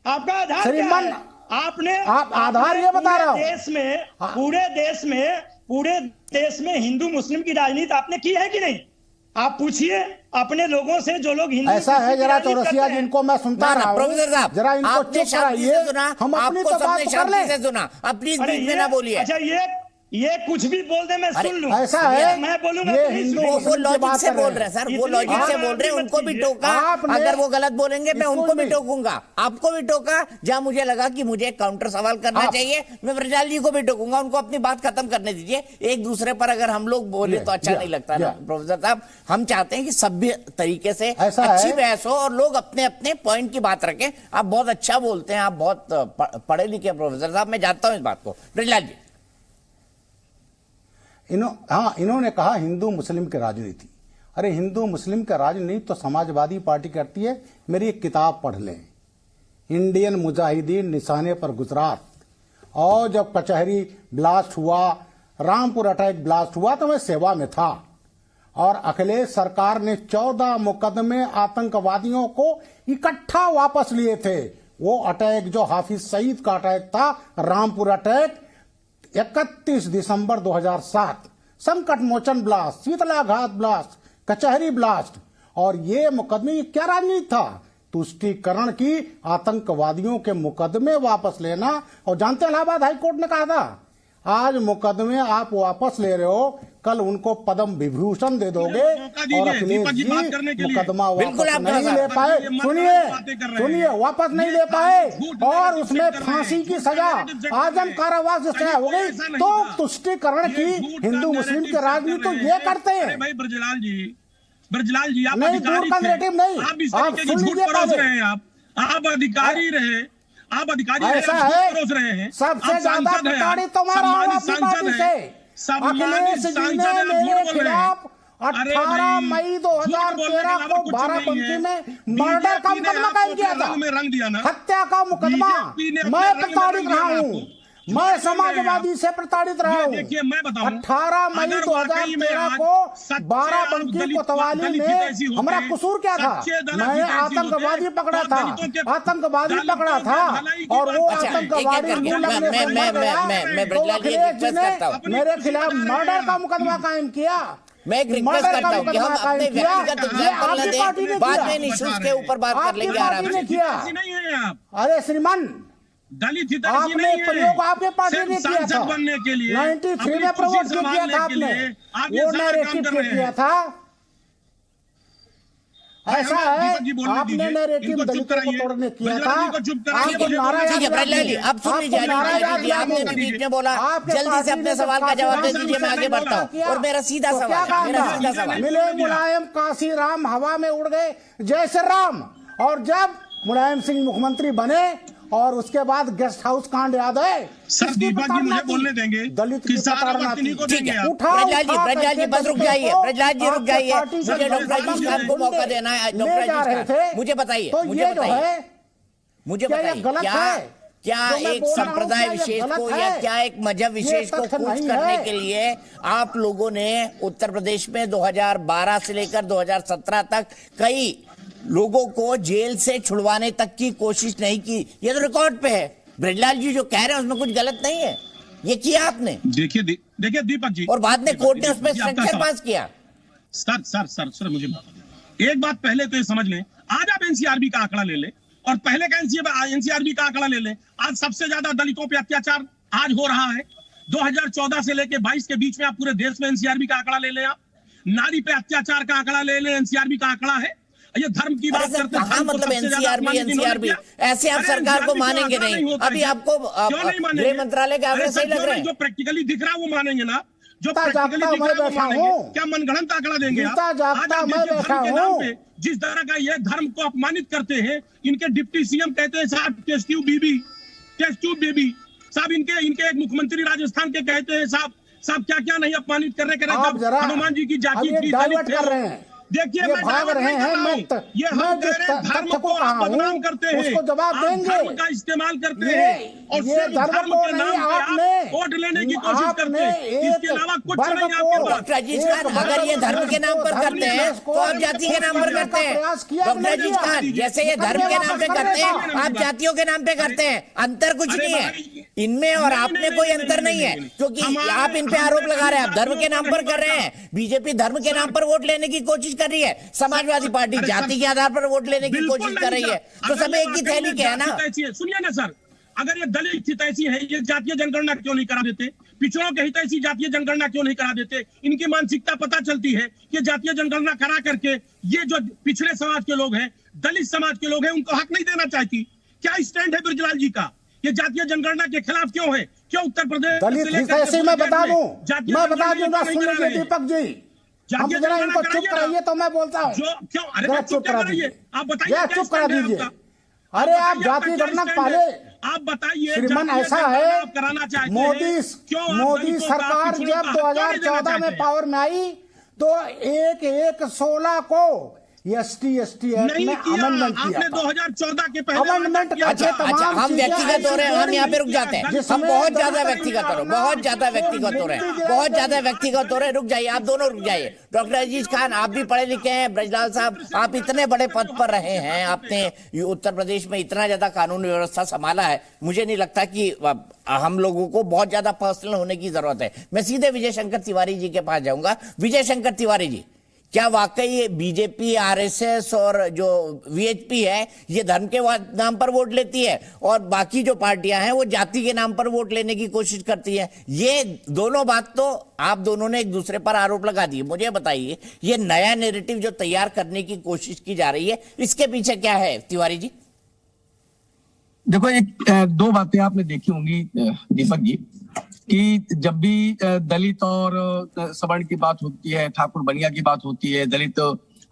आपका आधार श्रीमान, आपने आप आधार ये बता रहा हूँ, पूरे देश में हिंदू मुस्लिम की राजनीति आपने की है कि नहीं? आप पूछिए अपने लोगों से, जो लोग हिंदू, ऐसा है, जरा चौरसिया जिनको मैं सुनता रहा हूं, प्रोफेसर साहब, जरा इनको चुप कराइए, हम अपनी तो बात कर लें। सुना, आप प्लीज बीच में ना बोलिए। अच्छा, ये कुछ भी बोल दे, मैं सुन लूं। ऐसा है, मैं बोलूंगा, ये हिंदू वो लॉजिक से बोल रहे हैं सर, वो लॉजिक से बोल रहे हैं, उनको भी टोका। अगर वो गलत बोलेंगे मैं उनको भी टोकूंगा, आपको भी टोका। जहां मुझे लगा कि मुझे काउंटर सवाल करना चाहिए, मैं ब्रजलाल जी को भी टोकूंगा, उनको अपनी बात खत्म करने दीजिए। एक दूसरे पर अगर हम लोग बोले तो अच्छा नहीं लगता ना प्रोफेसर साहब। हम चाहते हैं कि सभ्य तरीके से अच्छी बहस हो और लोग अपने अपने पॉइंट की बात रखें। आप बहुत अच्छा बोलते हैं, आप बहुत पढ़े लिखे प्रोफेसर साहब, मैं जानता हूं इस बात को। ब्रजलाल जी, इन्होंने कहा हिंदू मुस्लिम की राजनीति। अरे हिंदू मुस्लिम का राजनीति तो समाजवादी पार्टी करती है। मेरी एक किताब पढ़ लें, इंडियन मुजाहिदीन निशाने पर गुजरात। और जब कचहरी ब्लास्ट हुआ, रामपुर अटैक ब्लास्ट हुआ, तो मैं सेवा में था और अखिलेश सरकार ने 14 मुकदमे आतंकवादियों को इकट्ठा वापस लिए थे। वो अटैक जो हाफिज सईद का अटैक था, रामपुर अटैक, 31 दिसंबर 2007, संकट मोचन ब्लास्ट, शीतला घाट ब्लास्ट, कचहरी ब्लास्ट। और ये मुकदमे, ये क्या राजनीति था? तुष्टीकरण की, आतंकवादियों के मुकदमे वापस लेना। और जानते इलाहाबाद हाईकोर्ट ने कहा था, आज मुकदमे आप वापस ले रहे हो, कल उनको पद्म विभूषण दे दोगे। और अखिलेश जी मुकदमा वापस नहीं ले पाए, सुनिए, वापस नहीं ले पाए और उसमें फांसी की सजा, आजम कारावास सजा हो गई। तो तुष्टीकरण की, हिंदू मुस्लिम की राजनीति तो ये करते हैं। ब्रजलाल जी, आप नहीं, दूर का नेगेटिव नहीं, आप सुन लीजिए पहले। आप अधिकारी रहे, आप अधिकारी ऐसा है, सबसे ज्यादा प्रताड़ित तुम्हारा अपनी पार्टी से। अखिलेश जी ने मेरे खिलाफ 18 मई 2013 को बाराबंकी में मर्डर का मुकदमा कायम किया था, हत्या का मुकदमा। मैं प्रताड़ित रहा हूँ, मैं समाजवादी से प्रताड़ित रहा हूँ। देखिए मैं बताऊं, 18 मई 2013 को बाराबंकी कोतवाली में हमारा कसूर क्या था? मैंने आतंकवादी पकड़ा था, आतंकवादी पकड़ा था, और वो आतंकवादी मेरे खिलाफ मर्डर का मुकदमा कायम किया। मैं एक रिक्वेस्ट करता हूँ कि हम अपने व्यक्तिगत एग्जाम्पल न दें, बाद में इश्यूज के ऊपर बात कर लेंगे आराम से। अरे श्रीमान, दलित आपने प्रयोग आपके पार्टी ने किया था बनने के लिए, 93 में प्रवोट किया था आपने, वो नैरेटिव किया था। ऐसा है, आपने नैरेटिव दलितों को तोड़ने किया था। आपको नारा याद ब्रजलाल, अब सुन लीजिए, आपने भी बीच में बोला, जल्दी से अपने सवाल का जवाब दे दीजिए, मैं आगे बढ़ता हूँ। और मेरा सीधा सवाल, मिले मुलायम काशी राम हवा में उड़ गए जैसे राम। और जब मुलायम सिंह मुख्यमंत्री बने और उसके बाद गेस्ट हाउस कांड याद है? सर दीपक जी मुझे बोलने देंगे, दलित की प्रताड़ना थी। ब्रजलाल जी बस रुक जाइए, ब्रजलाल जी रुक जाइए, मुझे डॉक्टर अजीज खान को मौका देना है। डॉक्टर अजीज खान मुझे बताइए, मुझे बताइए क्या एक संप्रदाय विशेष को या क्या एक मजहब विशेष को खुश करने के लिए आप लोगों ने उत्तर प्रदेश में 2012 से लेकर 2017 तक कई लोगों को जेल से छुड़वाने तक की कोशिश नहीं की? ये तो रिकॉर्ड पे है। ब्रजलाल जी जो कह रहे हैं उसमें कुछ गलत नहीं है, ये किया आपने। देखिए दीपक जी, और बाद में कोर्ट ने उसमें स्ट्रक्चर पास किया। सर मुझे एक बात पहले तो ये समझ लें, आज आप एनसीआरबी का आंकड़ा ले लें और पहले का एनसीआरबी का आंकड़ा ले लें। आज सबसे ज्यादा दलितों पे अत्याचार आज हो रहा है। 2014 से लेकर 22 के बीच में आप पूरे देश में एनसीआरबी का आंकड़ा ले लें, आप नारी पे अत्याचार का आंकड़ा ले लें, एनसीआरबी का आंकड़ा है। ये धर्म की बात करते हैं, हाँ, मतलब एनसीआरबी ऐसे आप सरकार को मानेंगे नहीं। अभी आपको गृह मंत्रालय के आंकड़े सही लग रहे हैं? जो प्रैक्टिकली दिख रहा है वो मानेंगे ना, जो प्रैक्टिकली दिख रहा है वो मानेंगे। क्या मनगढ़ंत आंकड़ा देंगे? जिस तरह का ये धर्म को अपमानित करते हैं, इनके डिप्टी सीएम कहते हैं साहब टेस्ट ट्यूब बेबी साहब, इनके एक मुख्यमंत्री राजस्थान के कहते हैं साहब क्या नहीं अपमानित कर रहे। हनुमान जी की जाति कर रहे हैं, देखिए भाग रहे हैं मुक्त। ये हम धर्म को बदनाम करते हैं, उसको जवाब देंगे, धर्म का इस्तेमाल करते हैं और ये धर्म को नहीं आपने वोट लेने की कोशिश करते हैं। इसके अलावा कुछ नहीं आपके पास। डॉक्टर अजीज खान, अगर ये धर्म के नाम पर करते हैं तो आप जाति के नाम पर करते हैं। डॉक्टर अजीज खान, जैसे ये धर्म के नाम पे करते हैं, आप जातियों के नाम पे करते हैं। अंतर कुछ नहीं है इनमें और आप में, कोई अंतर नहीं है, क्योंकि आप इन पे आरोप लगा रहे हैं, आप धर्म के नाम पर कर रहे हैं। बीजेपी धर्म के नाम पर वोट लेने की कोशिश कर रही है, समाजवादी पार्टी जाति के आधार पर वोट लेने की कोशिश कर रही है, तो सब एक ही थैली के है ना। सुनिए ना सर, अगर ये दलित हितैषी है, ये जातीय जनगणना क्यों नहीं करा देते? पिछड़ों के हितैषी जातीय जनगणना क्यों नहीं करा देते? इनकी मानसिकता पता चलती है कि जातीय जनगणना करा करके ये जो पिछड़े समाज के लोग हैं, दलित समाज के लोग हैं, उनको हक नहीं देना चाहती। क्या स्टैंड है ब्रजलाल जी का? ये जातीय जनगणना के खिलाफ क्यों है? क्यों उत्तर प्रदेश दलित हितैषी? मैं बता दूंगा, सुन लीजिए दीपक जी, हम जरा इनको चुप कराइए तो मैं बोलता हूँ। क्यों? अरे चुप करा दीजिए, आप बताइए, चुप करा दीजिए। अरे आप जाति गणना पहले आप बताइए। श्रीमान, ऐसा है, मोदी सरकार जब 2014 में पावर में आई तो 1/1/16 को एसटी एक्ट में अमेंडमेंट किया। आपने 2014 के पहले अमेंडमेंट अच्छा, हम व्यक्तिगत हो रहे हैं, हम यहाँ पे रुक जाते हैं। हम बहुत ज्यादा व्यक्तिगत हो रहे हैं, बहुत ज्यादा व्यक्तिगत हो रहे हैं। रुक जाइए, आप दोनों रुक जाइए। डॉक्टर अजीज खान, आप भी पढ़े लिखे हैं। ब्रजलाल साहब, आप इतने बड़े पद पर रहे हैं, आपने उत्तर प्रदेश में इतना ज्यादा कानून व्यवस्था संभाला है, मुझे नहीं लगता कि हम लोगों को बहुत ज्यादा पर्सनल होने की जरूरत है। मैं सीधे विजय शंकर तिवारी जी के पास जाऊंगा। विजय शंकर तिवारी जी, क्या वाकई बीजेपी, आरएसएस और जो वीएचपी है ये धर्म के नाम पर वोट लेती है और बाकी जो पार्टियां हैं वो जाति के नाम पर वोट लेने की कोशिश करती है? ये दोनों बात तो आप दोनों ने एक दूसरे पर आरोप लगा दिए। मुझे बताइए, ये नया नैरेटिव जो तैयार करने की कोशिश की जा रही है, इसके पीछे क्या है तिवारी जी? देखो, दो बातें आपने देखी होंगी दीपक जी, कि जब भी दलित और सवर्ण की बात होती है, ठाकुर बनिया की बात होती है, दलित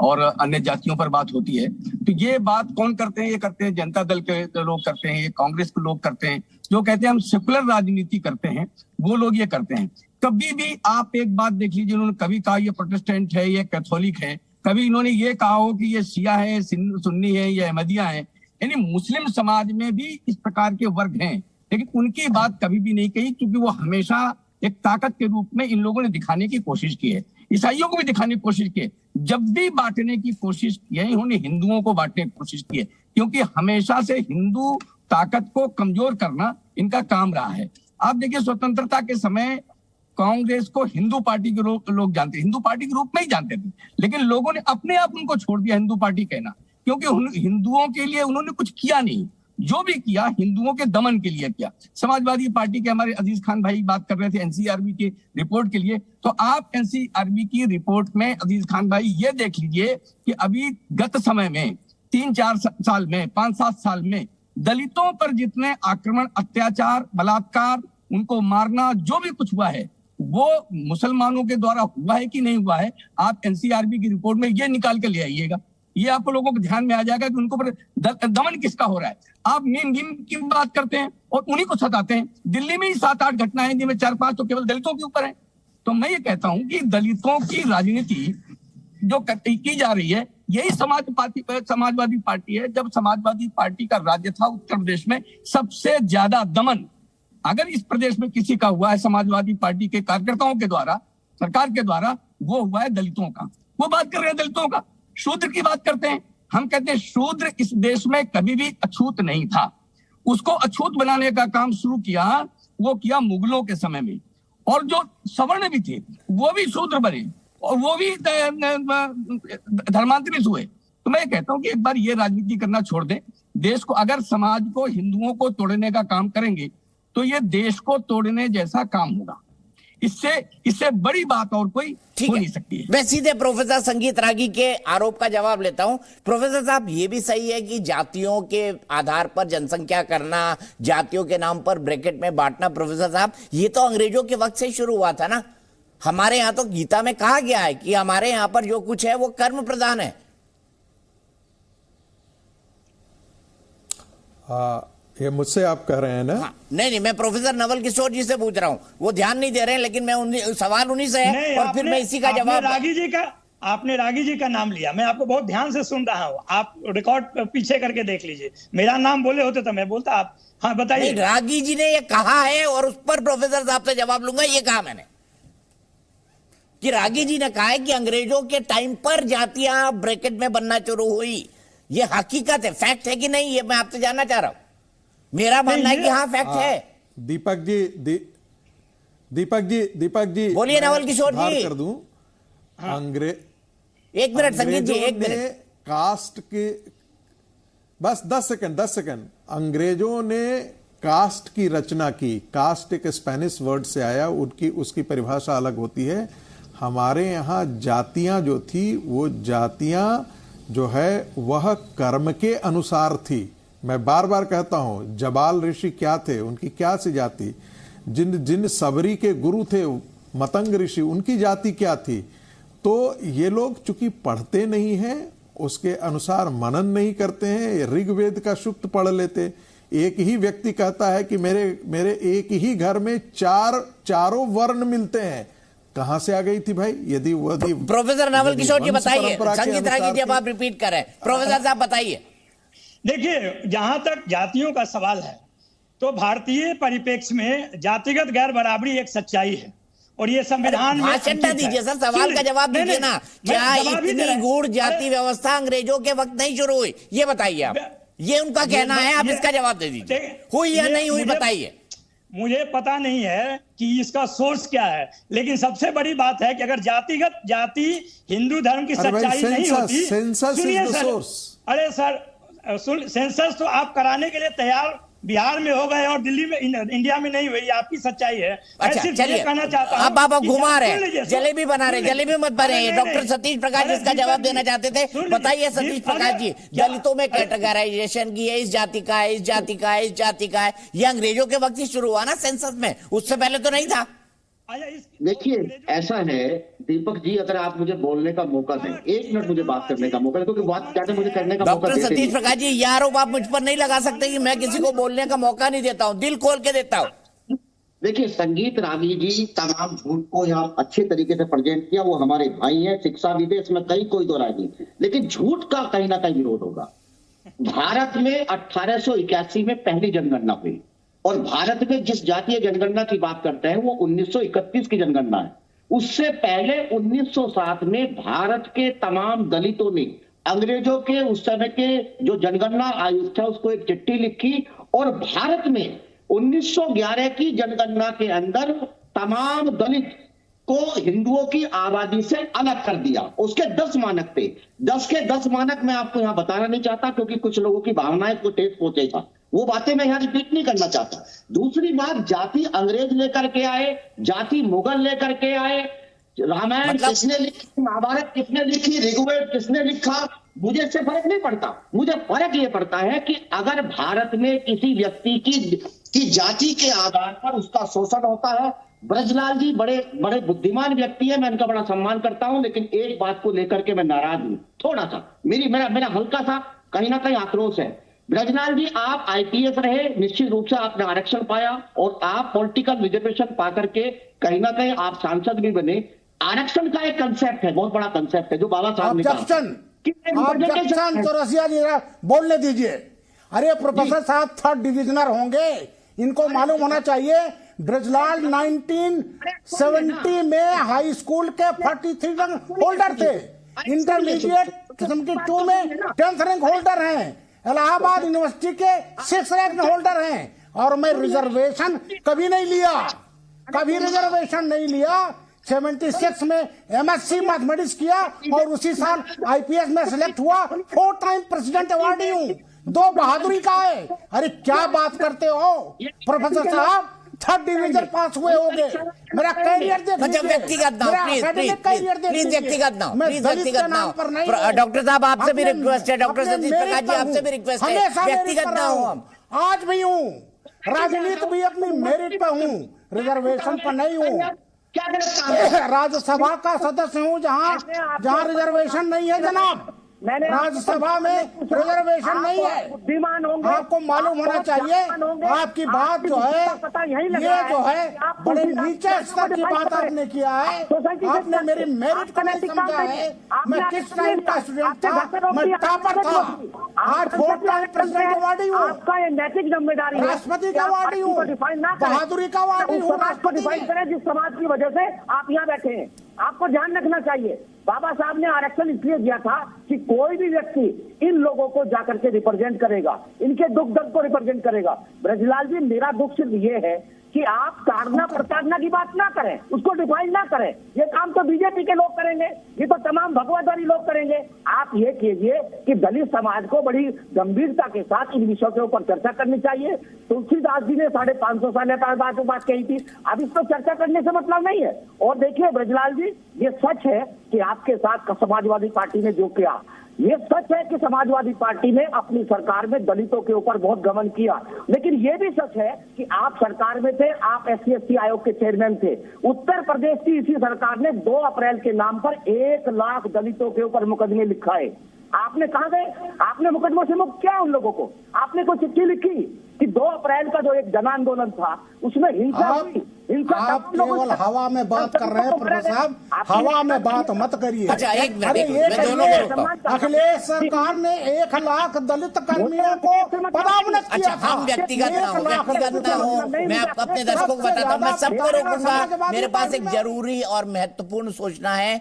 और अन्य जातियों पर बात होती है, तो ये बात कौन करते हैं? ये करते हैं जनता दल के लोग करते हैं, ये कांग्रेस के लोग करते हैं, जो कहते हैं हम सेकुलर राजनीति करते हैं, वो लोग ये करते हैं। कभी भी आप एक बात देख लीजिए, उन्होंने कभी कहा ये प्रोटेस्टेंट है, ये कैथोलिक है, कभी इन्होंने ये कहा हो कि ये शिया है, सुन्नी है, ये अहमदिया है। यानी मुस्लिम समाज में भी इस प्रकार के वर्ग हैं लेकिन उनकी बात कभी भी नहीं कही, क्योंकि वो हमेशा एक ताकत के रूप में इन लोगों ने दिखाने की कोशिश की है, ईसाइयों को भी दिखाने की कोशिश की है। जब भी बांटने की कोशिश की है, इन्होंने हिंदुओं को बांटने की कोशिश की है, क्योंकि हमेशा से हिंदू ताकत को कमजोर करना इनका काम रहा है। आप देखिए, स्वतंत्रता के समय कांग्रेस को हिंदू पार्टी के लोग जानते, हिंदू पार्टी के रूप में ही जानते थे, लेकिन लोगों ने अपने आप उनको छोड़ दिया हिंदू पार्टी कहना, क्योंकि हिंदुओं के लिए उन्होंने कुछ किया नहीं। जो भी किया हिंदुओं के दमन के लिए किया। समाजवादी पार्टी के हमारे अजीज खान भाई बात कर रहे थे एनसीआरबी की रिपोर्ट के लिए, तो आप एनसीआरबी की रिपोर्ट में अजीज खान भाई ये देख लीजिए कि अभी गत समय में 3-4 साल में 5-7 साल में दलितों पर जितने आक्रमण, अत्याचार, बलात्कार, उनको मारना, जो भी कुछ हुआ है वो मुसलमानों के द्वारा हुआ है कि नहीं हुआ है, आप एनसीआरबी की रिपोर्ट में ये निकाल के ले आइएगा। ये आप लोगों को ध्यान में आ जाएगा कि उनको पर दमन किसका हो रहा है। आप मीम की बात करते हैं और उन्हीं को सताते हैं। दिल्ली में ही 7-8 घटनाएं हैं जिनमें 4-5 तो केवल दलितों के ऊपर है। तो मैं ये कहता हूं कि दलितों की राजनीति जो की जा रही है, यही समाजवादी पार्टी है। जब समाजवादी पार्टी का राज्य था उत्तर प्रदेश में, सबसे ज्यादा दमन अगर इस प्रदेश में किसी का हुआ है समाजवादी पार्टी के कार्यकर्ताओं के द्वारा, सरकार के द्वारा, वो हुआ है दलितों का। वो बात कर रहे हैं दलितों का, शूद्र की बात करते हैं। हम कहते हैं शूद्र इस देश में कभी भी अछूत नहीं था। उसको अछूत बनाने का काम शुरू किया, वो किया मुगलों के समय में। और जो सवर्ण भी थे वो भी शूद्र बने और वो भी धर्मांतरित हुए। तो मैं कहता हूं कि एक बार ये राजनीति करना छोड़ दें। देश को, अगर समाज को, हिंदुओं को तोड़ने का काम करेंगे तो ये देश को तोड़ने जैसा काम होगा। इससे बड़ी बात और कोई हो नहीं सकती है। मैं सीधे प्रोफेसर संगीत रागी के आरोप का जवाब लेता हूं। प्रोफेसर साहब, ये भी सही है कि जातियों के आधार पर जनसंख्या करना, जातियों के नाम पर ब्रैकेट में बांटना, प्रोफेसर साहब ये तो अंग्रेजों के वक्त से शुरू हुआ था ना। हमारे यहाँ तो गीता में कहा गया है कि हमारे यहाँ पर जो कुछ है वो कर्म प्रधान है। ये मुझसे आप कह रहे हैं ना? हाँ, नहीं, मैं प्रोफेसर नवल किशोर जी से पूछ रहा हूँ, वो ध्यान नहीं दे रहे हैं, लेकिन मैं सवाल उन्हीं से है और फिर मैं इसी का जवाब। आपने रागी जी का नाम लिया, मैं आपको बहुत ध्यान से सुन रहा हूँ। आप रिकॉर्ड पीछे करके देख लीजिए, मेरा नाम बोले होते तो मैं बोलता। आप हाँ बताइए। रागी जी ने ये कहा है और उस पर प्रोफेसर साहब से जवाब लूंगा। ये कहा मैंने कि रागी जी ने कहा है कि अंग्रेजों के टाइम पर जातियां ब्रैकेट में बनना शुरू हुई। ये हकीकत है, फैक्ट है कि नहीं, ये मैं आपसे जानना चाह रहा हूं। मेरा मानना है कि हाँ फैक्ट है। दीपक जी बोलिए नवल किशोर जी। कर दूं। एक मिनट संगीत जी, एक मिनट। कास्ट के बस 10 सेकंड। अंग्रेजों ने कास्ट की रचना की। कास्ट एक स्पेनिश वर्ड से आया, उसकी परिभाषा अलग होती है। हमारे यहाँ जातियां जो थी, वो जातियां जो है वह कर्म के अनुसार थी। मैं बार बार कहता हूं, जबाल ऋषि क्या थे, उनकी क्या सी जाति, जिन सबरी के गुरु थे मतंग ऋषि, उनकी जाति क्या थी। तो ये लोग चूंकि पढ़ते नहीं हैं, उसके अनुसार मनन नहीं करते हैं, ऋग्वेद का सूक्त पढ़ लेते। एक ही व्यक्ति कहता है कि मेरे एक ही घर में चारों वर्ण मिलते हैं। कहां से आ गई थी भाई? यदि प्रोफेसर नवल किशोर जी बताइए, संगीत रागी जी अब आप रिपीट कर रहे हैं, प्रोफेसर साहब बताइए। देखिए, जहां तक जातियों का सवाल है तो भारतीय परिप्रेक्ष्य में जातिगत गैर बराबरी एक सच्चाई है और ये संविधान में भाषण न दीजिए सर, सवाल का जवाब दीजिए ना। क्या इतनी गूढ़ जाति व्यवस्था अंग्रेजों के वक्त नहीं शुरू हुई? ये बताइए आप। ये उनका कहना है, आप इसका जवाब दे दीजिए। हुई या नहीं हुई बताइए। मुझे पता नहीं है कि इसका सोर्स क्या है, लेकिन सबसे बड़ी बात है कि अगर जाति हिंदू धर्म की सच्चाई नहीं होती। सुनिए सर, अरे सर सेंसस तो आप कराने के लिए तैयार बिहार में हो गए और दिल्ली में, इंडिया में नहीं हुई। आपकी सच्चाई है। अच्छा चलिए, कहना चाहता हूं, अब आप घुमा रहे हैं, जलेबी बना रहे, जलेबी मत बने। डॉक्टर सतीश प्रकाश इसका जवाब देना चाहते थे, बताइए सतीश प्रकाश जी। दलितों में कैटेगराइजेशन की है, इस जाति का है, इस जाति का है, इस जाति का है। ये अंग्रेजों के वक्त ही शुरू हुआ ना सेंसस में, उससे पहले तो नहीं था। देखिए, ऐसा है दीपक जी, अगर आप मुझे बोलने का मौका दें, 1 मिनट मुझे बात करने का मौका दें, क्योंकि बात ज्यादा मुझे करने का मौका डॉक्टर सतीश प्रकाश जी, ये आरोप आप मुझ पर नहीं लगा सकते कि मैं किसी को बोलने का मौका नहीं देता हूं, दिल खोल के देता हूं। देखिए, संगीत रागी जी तमाम झूठ को यहाँ अच्छे तरीके से प्रेजेंट किया। वो हमारे भाई हैं, शिक्षा भी दे, इसमें कोई दो राय नहीं। लेकिन झूठ का कहीं ना कहीं विरोध होगा। भारत में 1881 में पहली जनगणना हुई। और भारत में जिस जातीय जनगणना की बात करते हैं वो 1931 की जनगणना है। उससे पहले 1907 में भारत के तमाम दलितों ने अंग्रेजों के उस समय के जो जनगणना आयोग था उसको एक चिट्ठी लिखी और भारत में 1911 की जनगणना के अंदर तमाम दलित को हिंदुओं की आबादी से अलग कर दिया। उसके 10 मानक थे। 10 के 10 मानक मैं आपको यहां बताना नहीं चाहता क्योंकि कुछ लोगों की भावनाएं को ठेस पहुंचेगा। वो बातें मैं यहां रिपीट नहीं करना चाहता। दूसरी बात, जाति अंग्रेज लेकर के आए, जाति मुगल लेकर के आए, रामायण किसने लिखी, महाभारत किसने लिखी, ऋग्वेद किसने लिखा, मुझे इससे फर्क नहीं पड़ता। मुझे फर्क ये पड़ता है कि अगर भारत में किसी व्यक्ति की जाति के आधार पर उसका शोषण होता है। ब्रजलाल जी बड़े बड़े बुद्धिमान व्यक्ति है, मैं इनका बड़ा सम्मान करता हूं, लेकिन एक बात को लेकर के मैं नाराज हूं थोड़ा सा। मेरा हल्का सा कहीं ना कहीं आक्रोश है। ब्रजलाल जी, आप आईपीएस रहे, निश्चित रूप से आपने आरक्षण पाया और आप पॉलिटिकल रिजर्वेशन पा करके कहीं ना कहीं आप सांसद भी बने। आरक्षण का एक कंसेप्ट है, बहुत बड़ा कंसेप्ट है जो बाबा साहब ने कहा। चौरसिया जी बोलने दीजिए। अरे प्रोफेसर साहब 3rd डिविजनर होंगे, इनको मालूम होना चाहिए। ब्रजलाल 1970 में हाई स्कूल के 43 रैंक होल्डर थे, इंटरमीडिएट किस्म की 2 में 10th रैंक होल्डर हैं, इलाहाबाद यूनिवर्सिटी के 6th रैंक होल्डर हैं। और मैं रिजर्वेशन कभी नहीं लिया, कभी रिजर्वेशन नहीं लिया। 76 में MSc मैथमेटिक्स किया और उसी साल IPS में सिलेक्ट हुआ। 4 टाइम प्रेसिडेंट अवार्डी हूँ। 2 बहादुरी का है। अरे क्या बात करते हो प्रोफेसर साहब, 3rd डिवीजन पास हुए होंगे। मेरा कैरियर देख लीजिए, व्यक्तिगत ना हो, प्लीज व्यक्तिगत ना हो। डॉक्टर साहब आपसे भी रिक्वेस्ट है, डॉक्टर सतीश प्रकाश जी आपसे भी रिक्वेस्ट है, व्यक्तिगत ना हो। हम आज भी हूँ, राजनीति भी अपनी मेरिट पे हूँ, रिजर्वेशन पर नहीं हूँ। राज्यसभा का सदस्य हूँ जहाँ रिजर्वेशन नहीं है जनाब। राज्यसभा में रिजर्वेशन नहीं है। बुद्धिमान होंगे, आपको मालूम होना चाहिए। आपकी बात जो है ये जो है बड़े नीचे स्तर की बात आपने किया है। आपने मेरी मेरिट को नहीं समझा है। मैं किस टाइम का स्टूडेंट था, मैं टॉपर था। आज 4 टाइम प्रेसिडेंट अवार्डी हूँ, आपका ये नैतिक जिम्मेदारी, राष्ट्रपति का अवार्डी हूँ, बहादुरी का अवार्डी हूँ। डिफाइन करें जिस समाज की वजह से आप यहाँ बैठे हैं। आपको ध्यान रखना चाहिए, बाबा साहब ने आरक्षण इसलिए दिया था कि कोई भी व्यक्ति इन लोगों को जाकर के रिप्रेजेंट करेगा, इनके दुख दर्द को रिप्रेजेंट करेगा। ब्रजलाल जी, मेरा दुख सिर्फ ये है कि आप ताड़ना प्रताड़ना की बात ना करें, उसको डिफाइन ना करें। ये काम तो बीजेपी के लोग करेंगे, ये तो तमाम भगवतवादी लोग करेंगे। आप ये कीजिए कि दलित समाज को बड़ी गंभीरता के साथ इन विषयों के ऊपर चर्चा करनी चाहिए। तुलसीदास जी ने 550 साल बात कही थी। अब इस पर चर्चा करने से मतलब नहीं है। और देखिए ब्रजलाल जी, ये सच है कि आपके साथ समाजवादी पार्टी ने जो किया, ये सच है कि समाजवादी पार्टी ने अपनी सरकार में दलितों के ऊपर बहुत गमन किया, लेकिन ये भी सच है कि आप सरकार में थे, आप SC/ST आयोग के चेयरमैन थे। उत्तर प्रदेश की इसी सरकार ने 2 अप्रैल के नाम पर 1 लाख दलितों के ऊपर मुकदमे लिखाए। आपने कहा गए, आपने मुकदमों से मुक्त किया उन लोगों को। आपने कोई चिट्ठी लिखी कि 2 अप्रैल का जो एक जन आंदोलन था उसमें हिंसा हुई। आप केवल हवा में बात कर रहे हैं प्रोफेसर साहब, हवा में बात मत करिए। अच्छा, एक मिनट, अखिलेश सरकार ने 1 लाख दलित कर्मियों को पदावनत किया। अच्छा, हम व्यक्तिगत ना हो, मैं अपने दर्शकों को बताता हूँ, मैं सबको रोकूंगा। मेरे पास एक जरूरी और महत्वपूर्ण सूचना है।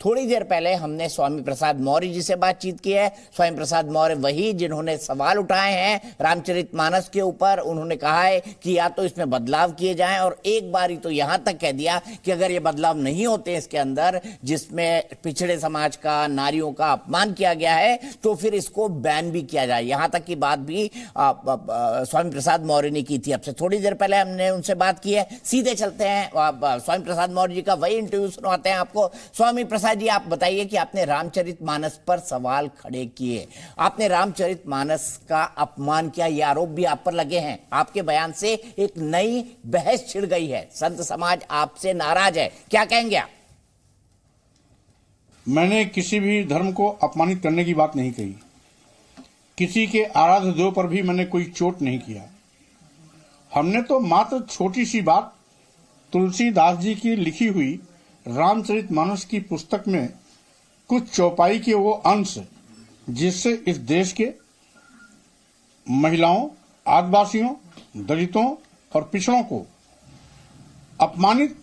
थोड़ी देर पहले हमने स्वामी प्रसाद मौर्य जी से बातचीत की है। स्वामी प्रसाद मौर्य वही जिन्होंने सवाल उठाए हैं रामचरितमानस के ऊपर। उन्होंने कहा है कि या तो इसमें बदलाव किए जाएं, और एक बारी तो यहां तक कह दिया कि अगर ये बदलाव नहीं होते इसके अंदर, जिसमें पिछड़े समाज का, नारियों का अपमान किया गया है, तो फिर इसको बैन भी किया जाए। यहां तक की बात भी स्वामी प्रसाद मौर्य ने की थी। अब से थोड़ी देर पहले हमने उनसे बात की है। सीधे चलते हैं स्वामी प्रसाद मौर्य जी का वही इंटरव्यू सुनाते हैं आपको। स्वामी प्रसाद जी, आप बताइए कि आपने रामचरितमानस पर सवाल खड़े किए, आपने रामचरितमानस का अपमान किया, ये आरोप भी आप पर लगे हैं। आपके बयान से एक नई बहस छिड़ गई है, संत समाज आपसे नाराज है, क्या कहेंगे आप? मैंने किसी भी धर्म को अपमानित करने की बात नहीं कही, किसी के आराध्य देव पर भी मैंने कोई चोट नहीं किया। हमने तो मात्र छोटी सी बात, तुलसीदास जी की लिखी हुई रामचरितमानस की पुस्तक में कुछ चौपाई के वो अंश जिससे इस देश के महिलाओं, आदिवासियों, दलितों और पिछड़ों को अपमानित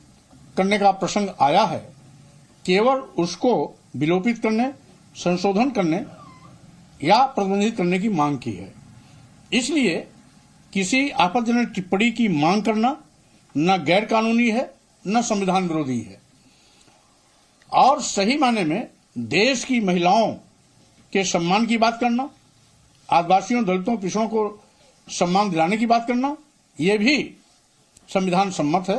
करने का प्रसंग आया है, केवल उसको विलोपित करने, संशोधन करने या प्रतिबंधित करने की मांग की है। इसलिए किसी आपत्तिजनक टिप्पणी की मांग करना न गैर कानूनी है न संविधान विरोधी है और सही मायने में देश की महिलाओं के सम्मान की बात करना, आदिवासियों, दलितों, पिछड़ों को सम्मान दिलाने की बात करना, यह भी संविधान सम्मत है,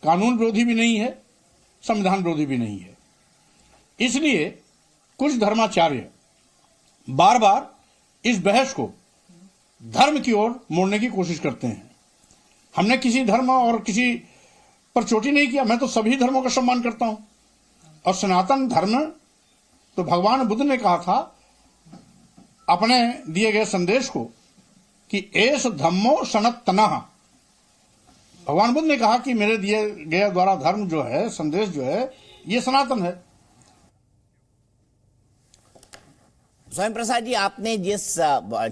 कानून विरोधी भी नहीं है, संविधान विरोधी भी नहीं है। इसलिए कुछ धर्माचार्य बार बार इस बहस को धर्म की ओर मोड़ने की कोशिश करते हैं। हमने किसी धर्म और किसी पर चोटी नहीं किया, मैं तो सभी धर्मों का सम्मान करता हूं और सनातन धर्म तो भगवान बुद्ध ने कहा था अपने दिए गए संदेश को कि एस धम्मो सनातनः। भगवान बुद्ध ने कहा कि मेरे दिए गए द्वारा धर्म जो है, संदेश जो है, ये सनातन है। स्वयं प्रसाद जी, आपने जिस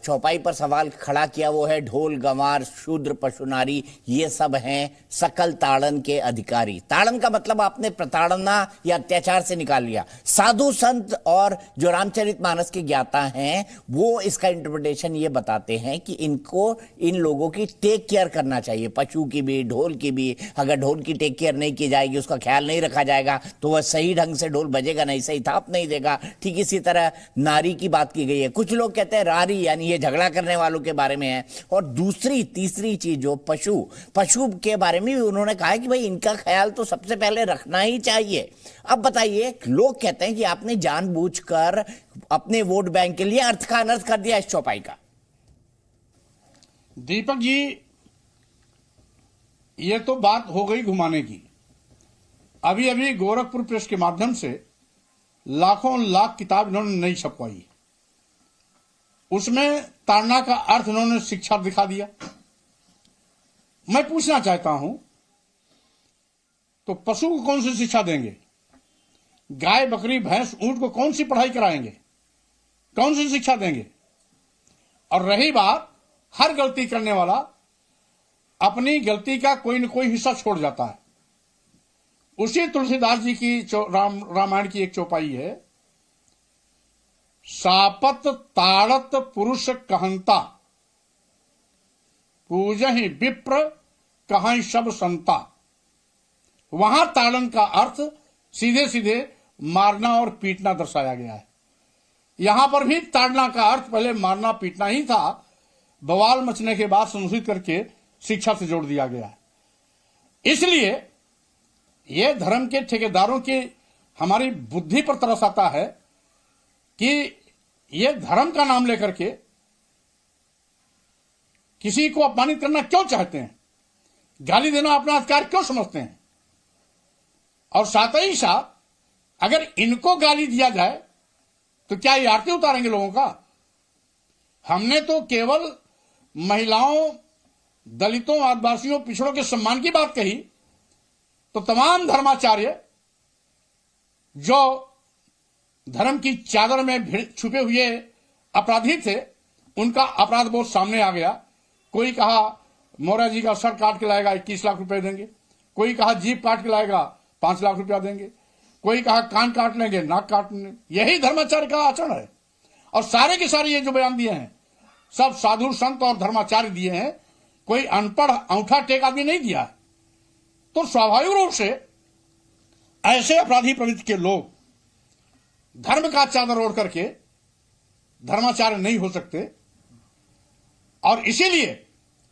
चौपाई पर सवाल खड़ा किया वो है ढोल गंवार शूद्र पशु नारी ये सब हैं सकल ताड़न के अधिकारी। ताड़न का मतलब आपने प्रताड़ना या अत्याचार से निकाल लिया। साधु संत और जो रामचरितमानस के ज्ञाता हैं वो इसका इंटरप्रिटेशन ये बताते हैं कि इनको इन लोगों की टेक केयर करना चाहिए, पशु की भी ढोल की भी। अगर ढोल की टेक केयर नहीं की जाएगी, उसका ख्याल नहीं रखा जाएगा तो वह सही ढंग से ढोल बजेगा नहीं, सही थाप नहीं देगा। ठीक इसी तरह नारी की बात की गई है। कुछ लोग कहते हैं रारी यानी ये झगड़ा करने वालों के बारे में है। और दूसरी तीसरी चीज जो पशु के बारे में भी उन्होंने कहा है कि भाई इनका ख्याल तो सबसे पहले रखना ही चाहिए। अब बताइए, लोग कहते हैं कि आपने जानबूझकर अपने वोट बैंक के लिए अर्थ का अनर्थ कर दिया इस चौपाई का। दीपक जी, ये तो बात हो गई घुमाने की। अभी अभी गोरखपुर प्रेस के माध्यम से लाखों लाख किताब इन्होंने नहीं छपवाई, उसमें ताड़ना का अर्थ इन्होंने शिक्षा दिखा दिया। मैं पूछना चाहता हूं, तो पशु को कौन सी शिक्षा देंगे? गाय, बकरी, भैंस, ऊंट को कौन सी पढ़ाई कराएंगे? कौन सी शिक्षा देंगे? और रही बात, हर गलती करने वाला अपनी गलती का कोई न कोई हिस्सा छोड़ जाता है। उसी तुलसीदास जी की रामायण की एक चौपाई है, सापत ताड़त पुरुष कहंता, पूजहि विप्र कहीं सब संता। वहां ताड़न का अर्थ सीधे सीधे मारना और पीटना दर्शाया गया है। यहां पर भी ताड़ना का अर्थ पहले मारना पीटना ही था, बवाल मचने के बाद संशोधित करके शिक्षा से जोड़ दिया गया है। इसलिए यह धर्म के ठेकेदारों की हमारी बुद्धि पर तरस आता है कि ये धर्म का नाम लेकर के किसी को अपमानित करना क्यों चाहते हैं, गाली देना अपना अधिकार क्यों समझते हैं। और साथ ही साथ अगर इनको गाली दिया जाए तो क्या ये आरती उतारेंगे लोगों का? हमने तो केवल महिलाओं, दलितों, आदिवासियों, पिछड़ों के सम्मान की बात कही, तो तमाम धर्माचार्य जो धर्म की चादर में छुपे हुए अपराधी थे, उनका अपराध बोध सामने आ गया। कोई कहा मौर्य जी का सर काट के लाएगा 21 लाख रुपए देंगे, कोई कहा जीभ काट के लाएगा 5 लाख रुपया देंगे, कोई कहा कान काट लेंगे, नाक काट लेंगे। यही धर्माचार्य का आचरण है। और सारे के सारे ये जो बयान दिए हैं सब साधु संत और धर्माचार्य दिए हैं, कोई अनपढ़ अंगूठा टेक आदमी नहीं दिया। तो स्वाभाविक रूप से ऐसे अपराधी प्रवृत्ति के लोग धर्म का चादर ओढ़ करके धर्माचार्य नहीं हो सकते। और इसीलिए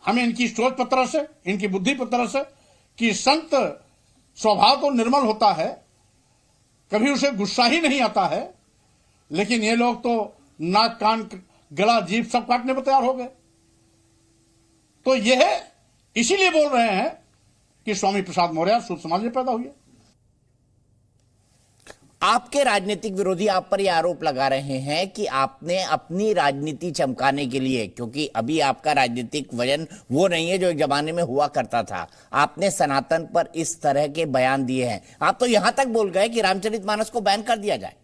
हमें इनकी सोच पर तरस है, इनकी बुद्धि पर तरस है कि संत स्वभाव तो निर्मल होता है, कभी उसे गुस्सा ही नहीं आता है, लेकिन ये लोग तो नाक, कान, गला, जीभ सब काटने पर तैयार हो गए। तो यह इसीलिए बोल रहे हैं कि स्वामी प्रसाद मौर्य सूद समाज में पैदा हुए। आपके राजनीतिक विरोधी आप पर यह आरोप लगा रहे हैं कि आपने अपनी राजनीति चमकाने के लिए, क्योंकि अभी आपका राजनीतिक वजन वो नहीं है जो एक जमाने में हुआ करता था, आपने सनातन पर इस तरह के बयान दिए हैं। आप तो यहां तक बोल गए कि रामचरितमानस को बैन कर दिया जाए।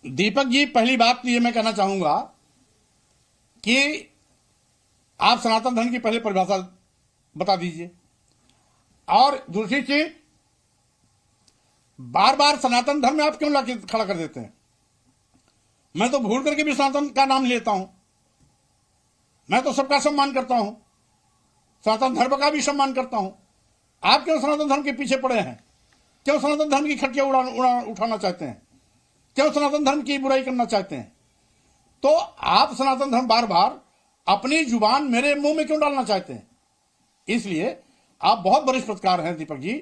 दीपक जी, पहली बात तो ये मैं कहना चाहूंगा, कि आप सनातन धर्म की पहले परिभाषा बता दीजिए, और दूसरी चीज, बार बार सनातन धर्म में आप क्यों लाके खड़ा कर देते हैं? मैं तो भूल करके भी सनातन का नाम लेता हूं, मैं तो सबका सम्मान करता हूं, सनातन धर्म का भी सम्मान करता हूं। आप क्यों सनातन धर्म के पीछे पड़े हैं? क्यों सनातन धर्म की खटिया उठाना चाहते हैं? क्यों सनातन धर्म की बुराई करना चाहते हैं? तो आप सनातन धर्म बार बार अपनी जुबान मेरे मुंह में क्यों डालना चाहते हैं? इसलिए आप बहुत वरिष्ठ पत्रकार हैं दीपक जी,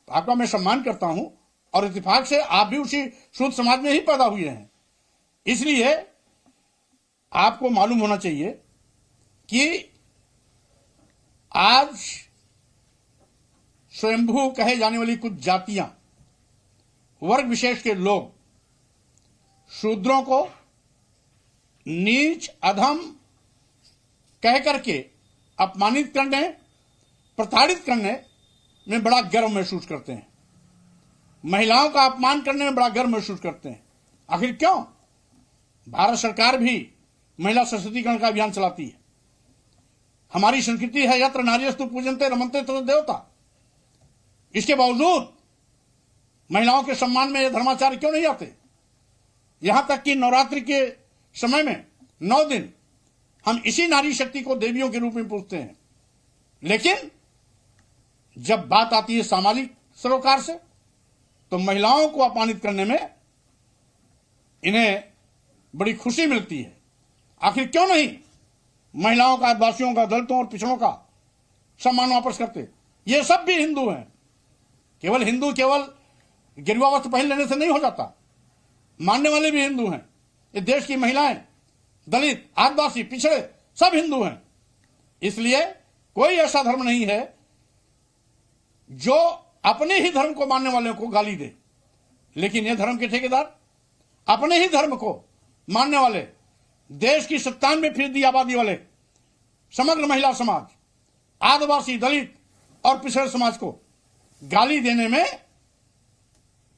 आपका मैं सम्मान करता हूं, और इत्तेफाक से आप भी उसी शुद्ध समाज में ही पैदा हुए हैं। इसलिए आपको मालूम होना चाहिए कि आज स्वयंभू कहे जाने वाली कुछ जातियां, वर्ग विशेष के लोग शूद्रों को नीच अधम कह करके अपमानित करने, प्रताड़ित करने में बड़ा गर्व महसूस करते हैं, महिलाओं का अपमान करने में बड़ा गर्व महसूस करते हैं। आखिर क्यों? भारत सरकार भी महिला सशक्तिकरण का अभियान चलाती है। हमारी संस्कृति है यत्र नार्यस्तु पूजन्ते रमन्ते तत्र देवता। इसके बावजूद महिलाओं के सम्मान में ये धर्माचार्य क्यों नहीं आते? यहां तक कि नवरात्रि के समय में 9 दिन हम इसी नारी शक्ति को देवियों के रूप में पूजते हैं, लेकिन जब बात आती है सामाजिक सरोकार से, तो महिलाओं को अपमानित करने में इन्हें बड़ी खुशी मिलती है। आखिर क्यों नहीं महिलाओं का, आदिवासियों का, दलितों और पिछड़ों का सम्मान वापस करते? ये सब भी हिंदू हैं। केवल हिंदू केवल गिरवा वस्त्र पहन लेने से नहीं हो जाता, मानने वाले भी हिंदू हैं। ये देश की महिलाएं, दलित, आदिवासी, पिछड़े सब हिंदू हैं। इसलिए कोई ऐसा धर्म नहीं है जो अपने ही धर्म को मानने वालों को गाली दे, लेकिन ये धर्म के ठेकेदार अपने ही धर्म को मानने वाले, देश की 97% आबादी वाले समग्र महिला समाज, आदिवासी, दलित और पिछड़े समाज को गाली देने में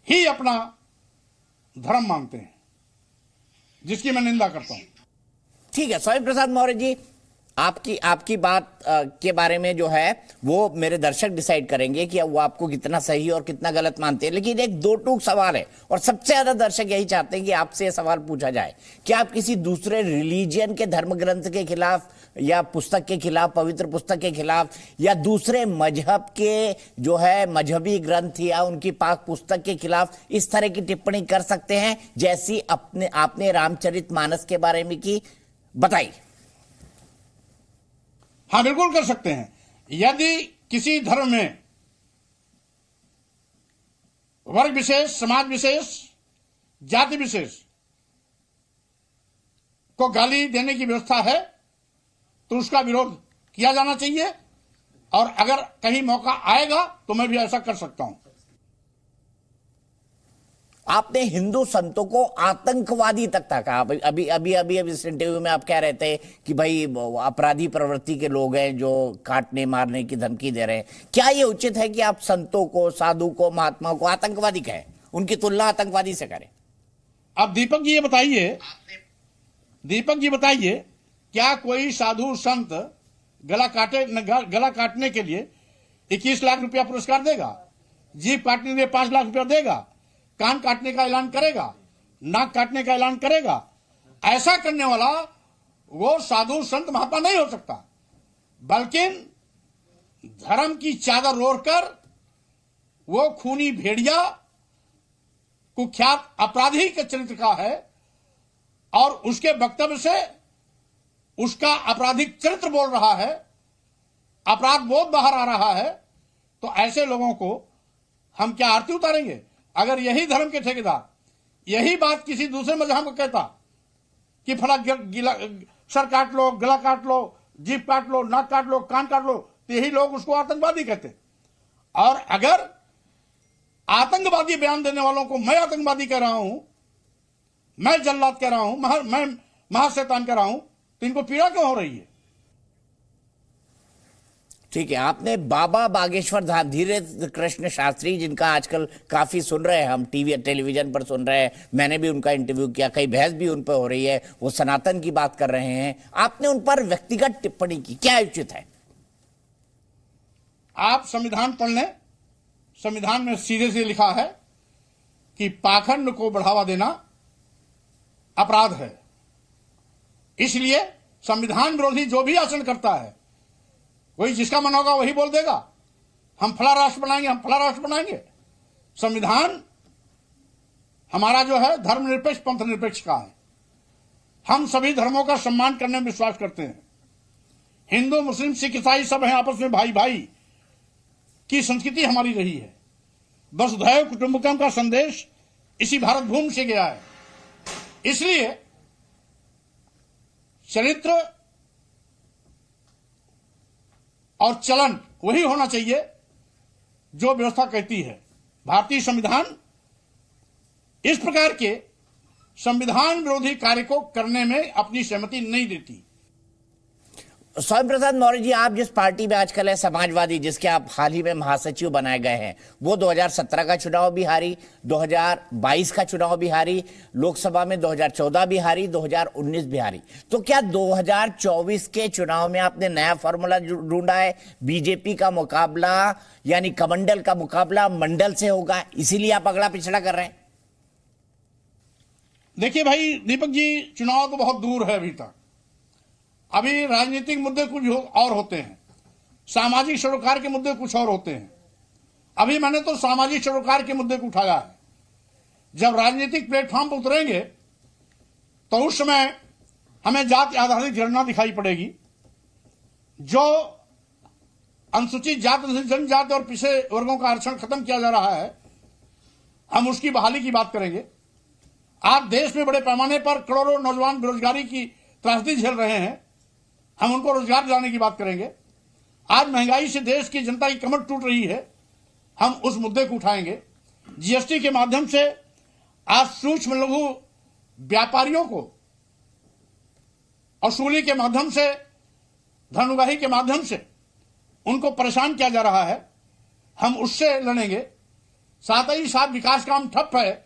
ही अपना धर्म मानते हैं, जिसकी मैं निंदा करता हूं। ठीक है स्वामी प्रसाद मौर्य जी, आपकी बात के बारे में जो है वो मेरे दर्शक डिसाइड करेंगे कि वो आपको कितना सही और कितना गलत मानते हैं। लेकिन एक दो टूक सवाल है, और सबसे ज्यादा दर्शक यही चाहते हैं कि आपसे ये सवाल पूछा जाए कि आप किसी दूसरे रिलीजियन के धर्म ग्रंथ के खिलाफ या पुस्तक के खिलाफ, पवित्र पुस्तक के खिलाफ, या दूसरे मजहब के जो है मजहबी ग्रंथ या उनकी पाक पुस्तक के खिलाफ इस तरह की टिप्पणी कर सकते हैं जैसी आपने रामचरितमानस के बारे में की? बताइए। हाँ, बिल्कुल कर सकते हैं। यदि किसी धर्म में वर्ग विशेष, समाज विशेष, जाति विशेष को गाली देने की व्यवस्था है तो उसका विरोध किया जाना चाहिए, और अगर कहीं मौका आएगा तो मैं भी ऐसा कर सकता हूं। आपने हिंदू संतों को आतंकवादी तक कहा। अभी इस इंटरव्यू में आप कह रहे थे कि भाई अपराधी प्रवृत्ति के लोग हैं जो काटने मारने की धमकी दे रहे हैं। क्या ये उचित है कि आप संतों को, साधु को, महात्माओं को आतंकवादी कहें, उनकी तुलना आतंकवादी से करें? अब दीपक जी बताइए, क्या कोई साधु संत गला काटने के लिए 21 लाख रुपया पुरस्कार देगा? जीभ काटने के लिए 5 लाख रुपया देगा? कान काटने का ऐलान करेगा? नाक काटने का ऐलान करेगा? ऐसा करने वाला वो साधु संत महात्मा नहीं हो सकता, बल्कि धर्म की चादर ओढ़कर वो खूनी भेड़िया, कुख्यात अपराधी के चरित्र का है, और उसके वक्तव्य से उसका आपराधिक चरित्र बोल रहा है, अपराध बोध बाहर आ रहा है। तो ऐसे लोगों को हम क्या आरती उतारेंगे? अगर यही धर्म के ठेकेदार यही बात किसी दूसरे मजहब को कहता कि फला सर काट लो, गला काट लो, जीभ काट लो, नाक काट लो, कान काट लो, तो यही लोग उसको आतंकवादी कहते। और अगर आतंकवादी बयान देने वालों को मैं आतंकवादी कह रहा हूं, मैं जल्लाद कह रहा हूं, मैं महाशैतान कह रहा हूं, तो इनको पीड़ा क्यों हो रही है? ठीक है, आपने बाबा बागेश्वर धाम धीरेन्द्र कृष्ण शास्त्री, जिनका आजकल काफी सुन रहे हैं हम, टीवी टेलीविजन पर सुन रहे हैं, मैंने भी उनका इंटरव्यू किया, कई बहस भी उन पर हो रही है, वो सनातन की बात कर रहे हैं, आपने उन पर व्यक्तिगत टिप्पणी की, क्या उचित है? आप संविधान पढ़ लें, संविधान में सीधे से लिखा है कि पाखंड को बढ़ावा देना अपराध है। इसलिए संविधान विरोधी जो भी आचरण करता है, वही जिसका मन होगा वही बोल देगा, हम फला राष्ट्र बनाएंगे, हम फला राष्ट्र बनाएंगे। संविधान हमारा जो है धर्मनिरपेक्ष पंथ निरपेक्ष का है। हम सभी धर्मों का सम्मान करने में विश्वास करते हैं। हिंदू मुस्लिम सिख ईसाई सब हैं आपस में भाई भाई की संस्कृति हमारी रही है। वसुधैव कुटुंबकम का संदेश इसी भारत भूमि से गया है। इसलिए चरित्र और चलन वही होना चाहिए जो व्यवस्था कहती है। भारतीय संविधान इस प्रकार के संविधान विरोधी कार्य को करने में अपनी सहमति नहीं देती। स्वामी प्रसाद मौर्य जी, आप जिस पार्टी में आजकल है समाजवादी, जिसके आप हाल ही में महासचिव बनाए गए हैं, वो 2017 का चुनाव भी हारी, 2022 का चुनाव भी हारी, लोकसभा में 2014 भी हारी, 2019 भी हारी। तो क्या 2024 के चुनाव में आपने नया फॉर्मूला ढूंढा है? बीजेपी का मुकाबला यानी कमंडल का मुकाबला मंडल से होगा, इसीलिए आप अगला पिछड़ा कर रहे हैं? देखिए भाई दीपक जी, चुनाव तो बहुत दूर है अभी तक। अभी राजनीतिक मुद्दे कुछ और होते हैं, सामाजिक सरोकार के मुद्दे कुछ और होते हैं। अभी मैंने तो सामाजिक सरोकार के मुद्दे को उठाया है। जब राजनीतिक प्लेटफॉर्म पर उतरेंगे तो उस समय हमें जाति आधारित गणना दिखाई पड़ेगी। जो अनुसूचित जाति, जनजाति और पिछड़े वर्गों का आरक्षण खत्म किया जा रहा है, हम उसकी बहाली की बात करेंगे। आज देश में बड़े पैमाने पर करोड़ों नौजवान बेरोजगारी की त्रासदी झेल रहे हैं, हम उनको रोजगार दिलाने की बात करेंगे। आज महंगाई से देश की जनता की कमर टूट रही है, हम उस मुद्दे को उठाएंगे। जीएसटी के माध्यम से आज सूक्ष्म लघु व्यापारियों को वसूली के माध्यम से, धन उगाही के माध्यम से उनको परेशान किया जा रहा है, हम उससे लड़ेंगे। साथ ही साथ विकास काम ठप है,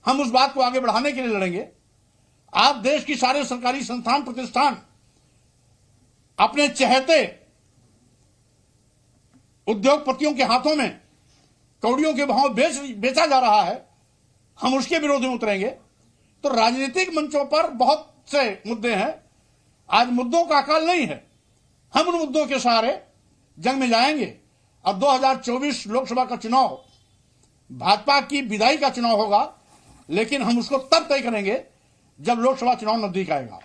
हम उस बात को आगे बढ़ाने के लिए लड़ेंगे। आज देश की सारे सरकारी संस्थान प्रतिष्ठान अपने चहेते उद्योगपतियों के हाथों में कौड़ियों के भाव बेचा जा रहा है, हम उसके विरोध में उतरेंगे। तो राजनीतिक मंचों पर बहुत से मुद्दे हैं, आज मुद्दों का अकाल नहीं है। हम उन मुद्दों के सहारे जंग में जाएंगे। और 2024 लोकसभा का चुनाव भाजपा की विदाई का चुनाव होगा, लेकिन हम उसको तब तय करेंगे जब लोकसभा चुनाव नजदीक आएगा।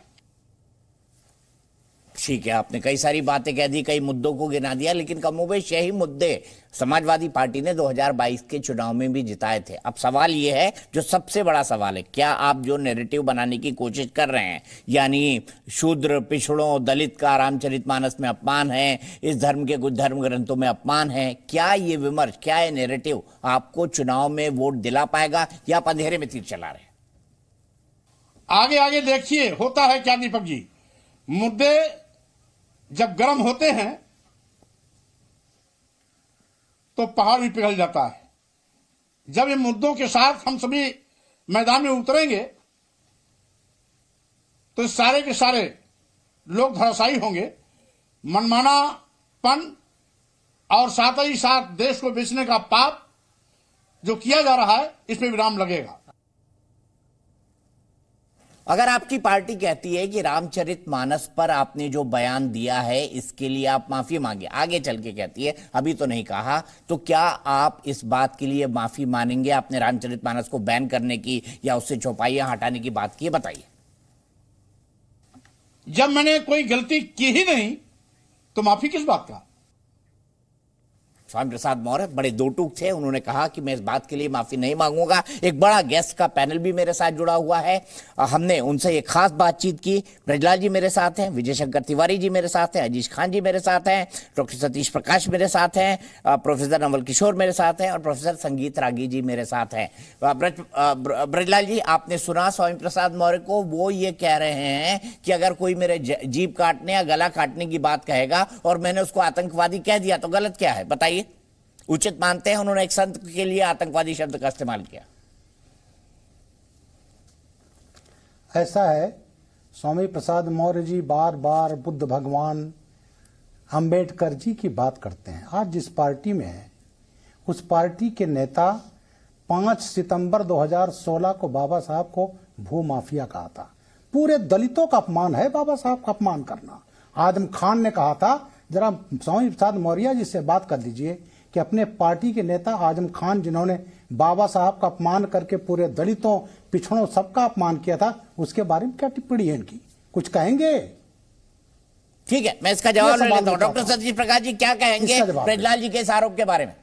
ठीक है, आपने कई सारी बातें कह दी, कई मुद्दों को गिना दिया, लेकिन कमोबेश यही मुद्दे समाजवादी पार्टी ने 2022 के चुनाव में भी जिताए थे। अब सवाल यह है, जो सबसे बड़ा सवाल है, क्या आप जो नैरेटिव बनाने की कोशिश कर रहे हैं, यानी शूद्र, पिछड़ों, दलित का रामचरितमानस में अपमान है, इस धर्म के कुछ धर्म ग्रंथों में अपमान है, क्या ये विमर्श, क्या ये नैरेटिव आपको चुनाव में वोट दिला पाएगा, या आप अंधेरे में तीर चला रहे हैं? आगे आगे देखिए होता है क्या दीपक जी। मुद्दे जब गर्म होते हैं तो पहाड़ भी पिघल जाता है। जब इन मुद्दों के साथ हम सभी मैदान में उतरेंगे तो सारे के सारे लोग धराशायी होंगे। मनमानापन और साथ ही साथ देश को बेचने का पाप जो किया जा रहा है, इस पे विराम लगेगा। अगर आपकी पार्टी कहती है कि रामचरितमानस पर आपने जो बयान दिया है इसके लिए आप माफी मांगे, आगे चल के कहती है, अभी तो नहीं कहा, तो क्या आप इस बात के लिए माफी मानेंगे? आपने रामचरितमानस को बैन करने की या उससे चौपाइयां हटाने की बात की है, बताइए। जब मैंने कोई गलती की ही नहीं तो माफी किस बात का? स्वामी प्रसाद मौर्य बड़े दो टूक थे। उन्होंने कहा कि मैं इस बात के लिए माफी नहीं मांगूंगा। एक बड़ा गेस्ट का पैनल भी मेरे साथ जुड़ा हुआ है। हमने उनसे एक खास बातचीत की। ब्रजलाल जी मेरे साथ हैं, विजय शंकर तिवारी जी मेरे साथ हैं, अजीज खान जी मेरे साथ हैं, डॉक्टर सतीश प्रकाश मेरे साथ हैं, प्रोफेसर नवल किशोर मेरे साथ हैं और प्रोफेसर संगीत रागी जी मेरे साथ हैं। ब्रजलाल जी, आपने सुना स्वामी प्रसाद मौर्य को, वो ये कह रहे हैं कि अगर कोई मेरे जीभ काटने या गला काटने की बात कहेगा और मैंने उसको आतंकवादी कह दिया तो गलत क्या है, बताइए? उचित मानते हैं उन्होंने एक संत के लिए आतंकवादी शब्द का इस्तेमाल किया? ऐसा है, स्वामी प्रसाद मौर्य जी बार बार बुद्ध भगवान अंबेडकर जी की बात करते हैं। आज जिस पार्टी में है उस पार्टी के नेता 5 सितंबर 2016 को बाबा साहब को भूमाफिया कहा था। पूरे दलितों का अपमान है बाबा साहब का अपमान करना। आजम खान ने कहा था, जरा स्वामी प्रसाद मौर्य जी से बात कर लीजिए कि अपने पार्टी के नेता आजम खान, जिन्होंने बाबा साहब का अपमान करके पूरे दलितों, पिछड़ों, सबका अपमान किया था, उसके बारे में क्या टिप्पणी है इनकी? कुछ कहेंगे? ठीक है, मैं इसका जवाब ले लेता हूं। डॉक्टर सतीश प्रकाश जी क्या कहेंगे ब्रजलाल जी के इस आरोप के बारे में?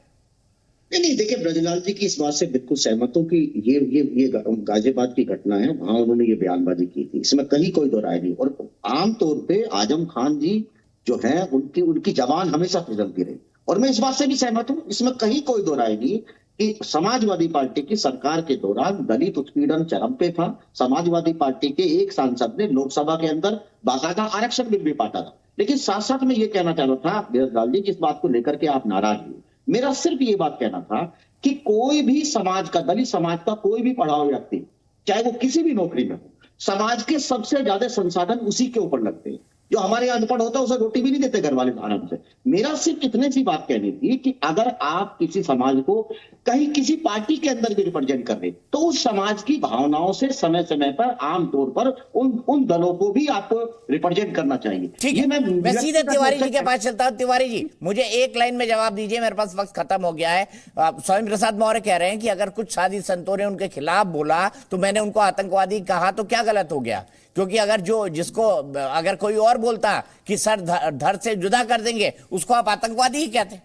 नहीं, देखिए, ब्रजलाल जी की इस बात से बिल्कुल सहमत हूं कि ये गाजियाबाद की घटना है, वहां उन्होंने ये बयानबाजी की थी, इसमें कहीं कोई दो राय नहीं। और आमतौर पे आजम खान जी जो है उनकी जबान हमेशा फिसलती रही और मैं इस बात से भी सहमत हूं, इसमें कहीं कोई दो राय नहीं कि समाजवादी पार्टी की सरकार के दौरान दलित उत्पीड़न चरम पे था। समाजवादी पार्टी के एक सांसद ने लोकसभा के अंदर बाकायदा आरक्षण बिल भी पाटा था। लेकिन साथ साथ में ये कहना चाह रहा था ब्रजलाल जी, जिस बात को लेकर के आप नाराज हुए, मेरा सिर्फ ये बात कहना था कि कोई भी समाज का, दलित समाज का कोई भी पढ़ा हुआ व्यक्ति, चाहे वो किसी भी नौकरी में हो, समाज के सबसे ज्यादा संसाधन उसी के ऊपर लगते हैं। जो हमारे यहाँ अनपढ़ होता है उसे रोटी भी नहीं देते घर वाले आराम से। मेरा सिर्फ इतने सी बात कहनी थी कि अगर आप किसी समाज को कहीं किसी पार्टी के अंदर भी रिप्रेजेंट कर रहे तो उस समाज की भावनाओं से समय समय पर आमतौर पर उन दलों को भी आपको रिप्रेजेंट करना चाहिए। ठीक है, मैं सीधे तिवारी जी के पास चलता हूँ। तिवारी जी, मुझे एक लाइन में जवाब दीजिए, मेरे पास वक्त खत्म हो गया है। स्वामी प्रसाद मौर्य कह रहे हैं कि अगर कुछ साधी संतों ने उनके खिलाफ बोला तो मैंने उनको आतंकवादी कहा, तो क्या गलत हो गया? क्योंकि अगर कोई और बोलता कि सर धड़ से जुदा कर देंगे, उसको आप आतंकवादी ही कहते।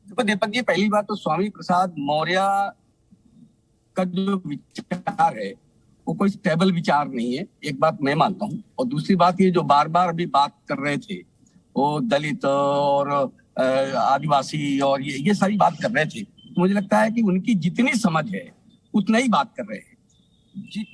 देखो दीपक जी, पहली बात तो स्वामी प्रसाद मौर्य का जो विचार है वो कोई स्टेबल विचार नहीं है, एक बात मैं मानता हूँ। और दूसरी बात ये जो बार बार अभी बात कर रहे थे, वो दलित और आदिवासी और ये सारी बात कर रहे थे, तो मुझे लगता है कि उनकी जितनी समझ है उतना ही बात कर रहे हैं।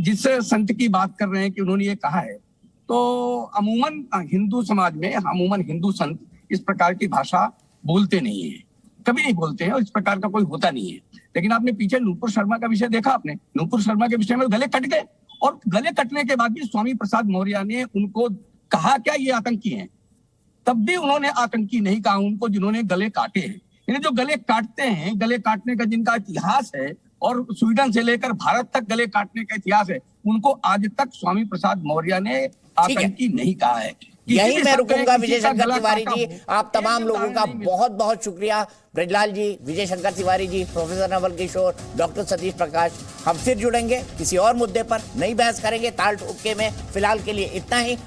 जिस संत की बात कर रहे हैं कि उन्होंने ये कहा है, तो अमूमन हिंदू समाज में अमूमन हिंदू संत इस प्रकार की भाषा बोलते नहीं है, कभी नहीं बोलते हैं और इस प्रकार का कोई होता नहीं है। लेकिन आपने पीछे नूपुर शर्मा का विषय देखा, आपने नूपुर शर्मा के विषय में गले कट गए और गले कटने के बाद भी स्वामी प्रसाद मौर्य ने उनको कहा क्या ये आतंकी हैं? तब भी उन्होंने आतंकी नहीं कहा उनको जिन्होंने गले काटे हैं। यानी जो गले काटते हैं, गले काटने का जिनका इतिहास है और स्वीडन से लेकर भारत तक गले काटने का इतिहास है, उनको आज तक स्वामी प्रसाद मौर्य ने आतंकी नहीं कहा है। यही मैं रुकूंगा। विजय शंकर तिवारी जी, आप तमाम लोगों का बहुत बहुत शुक्रिया। ब्रजलाल जी, विजय शंकर तिवारी जी, प्रोफेसर नवल किशोर, डॉक्टर सतीश प्रकाश, हम फिर जुड़ेंगे किसी और मुद्दे पर, नई बहस करेंगे ताल ठोके में। फिलहाल के लिए इतना ही।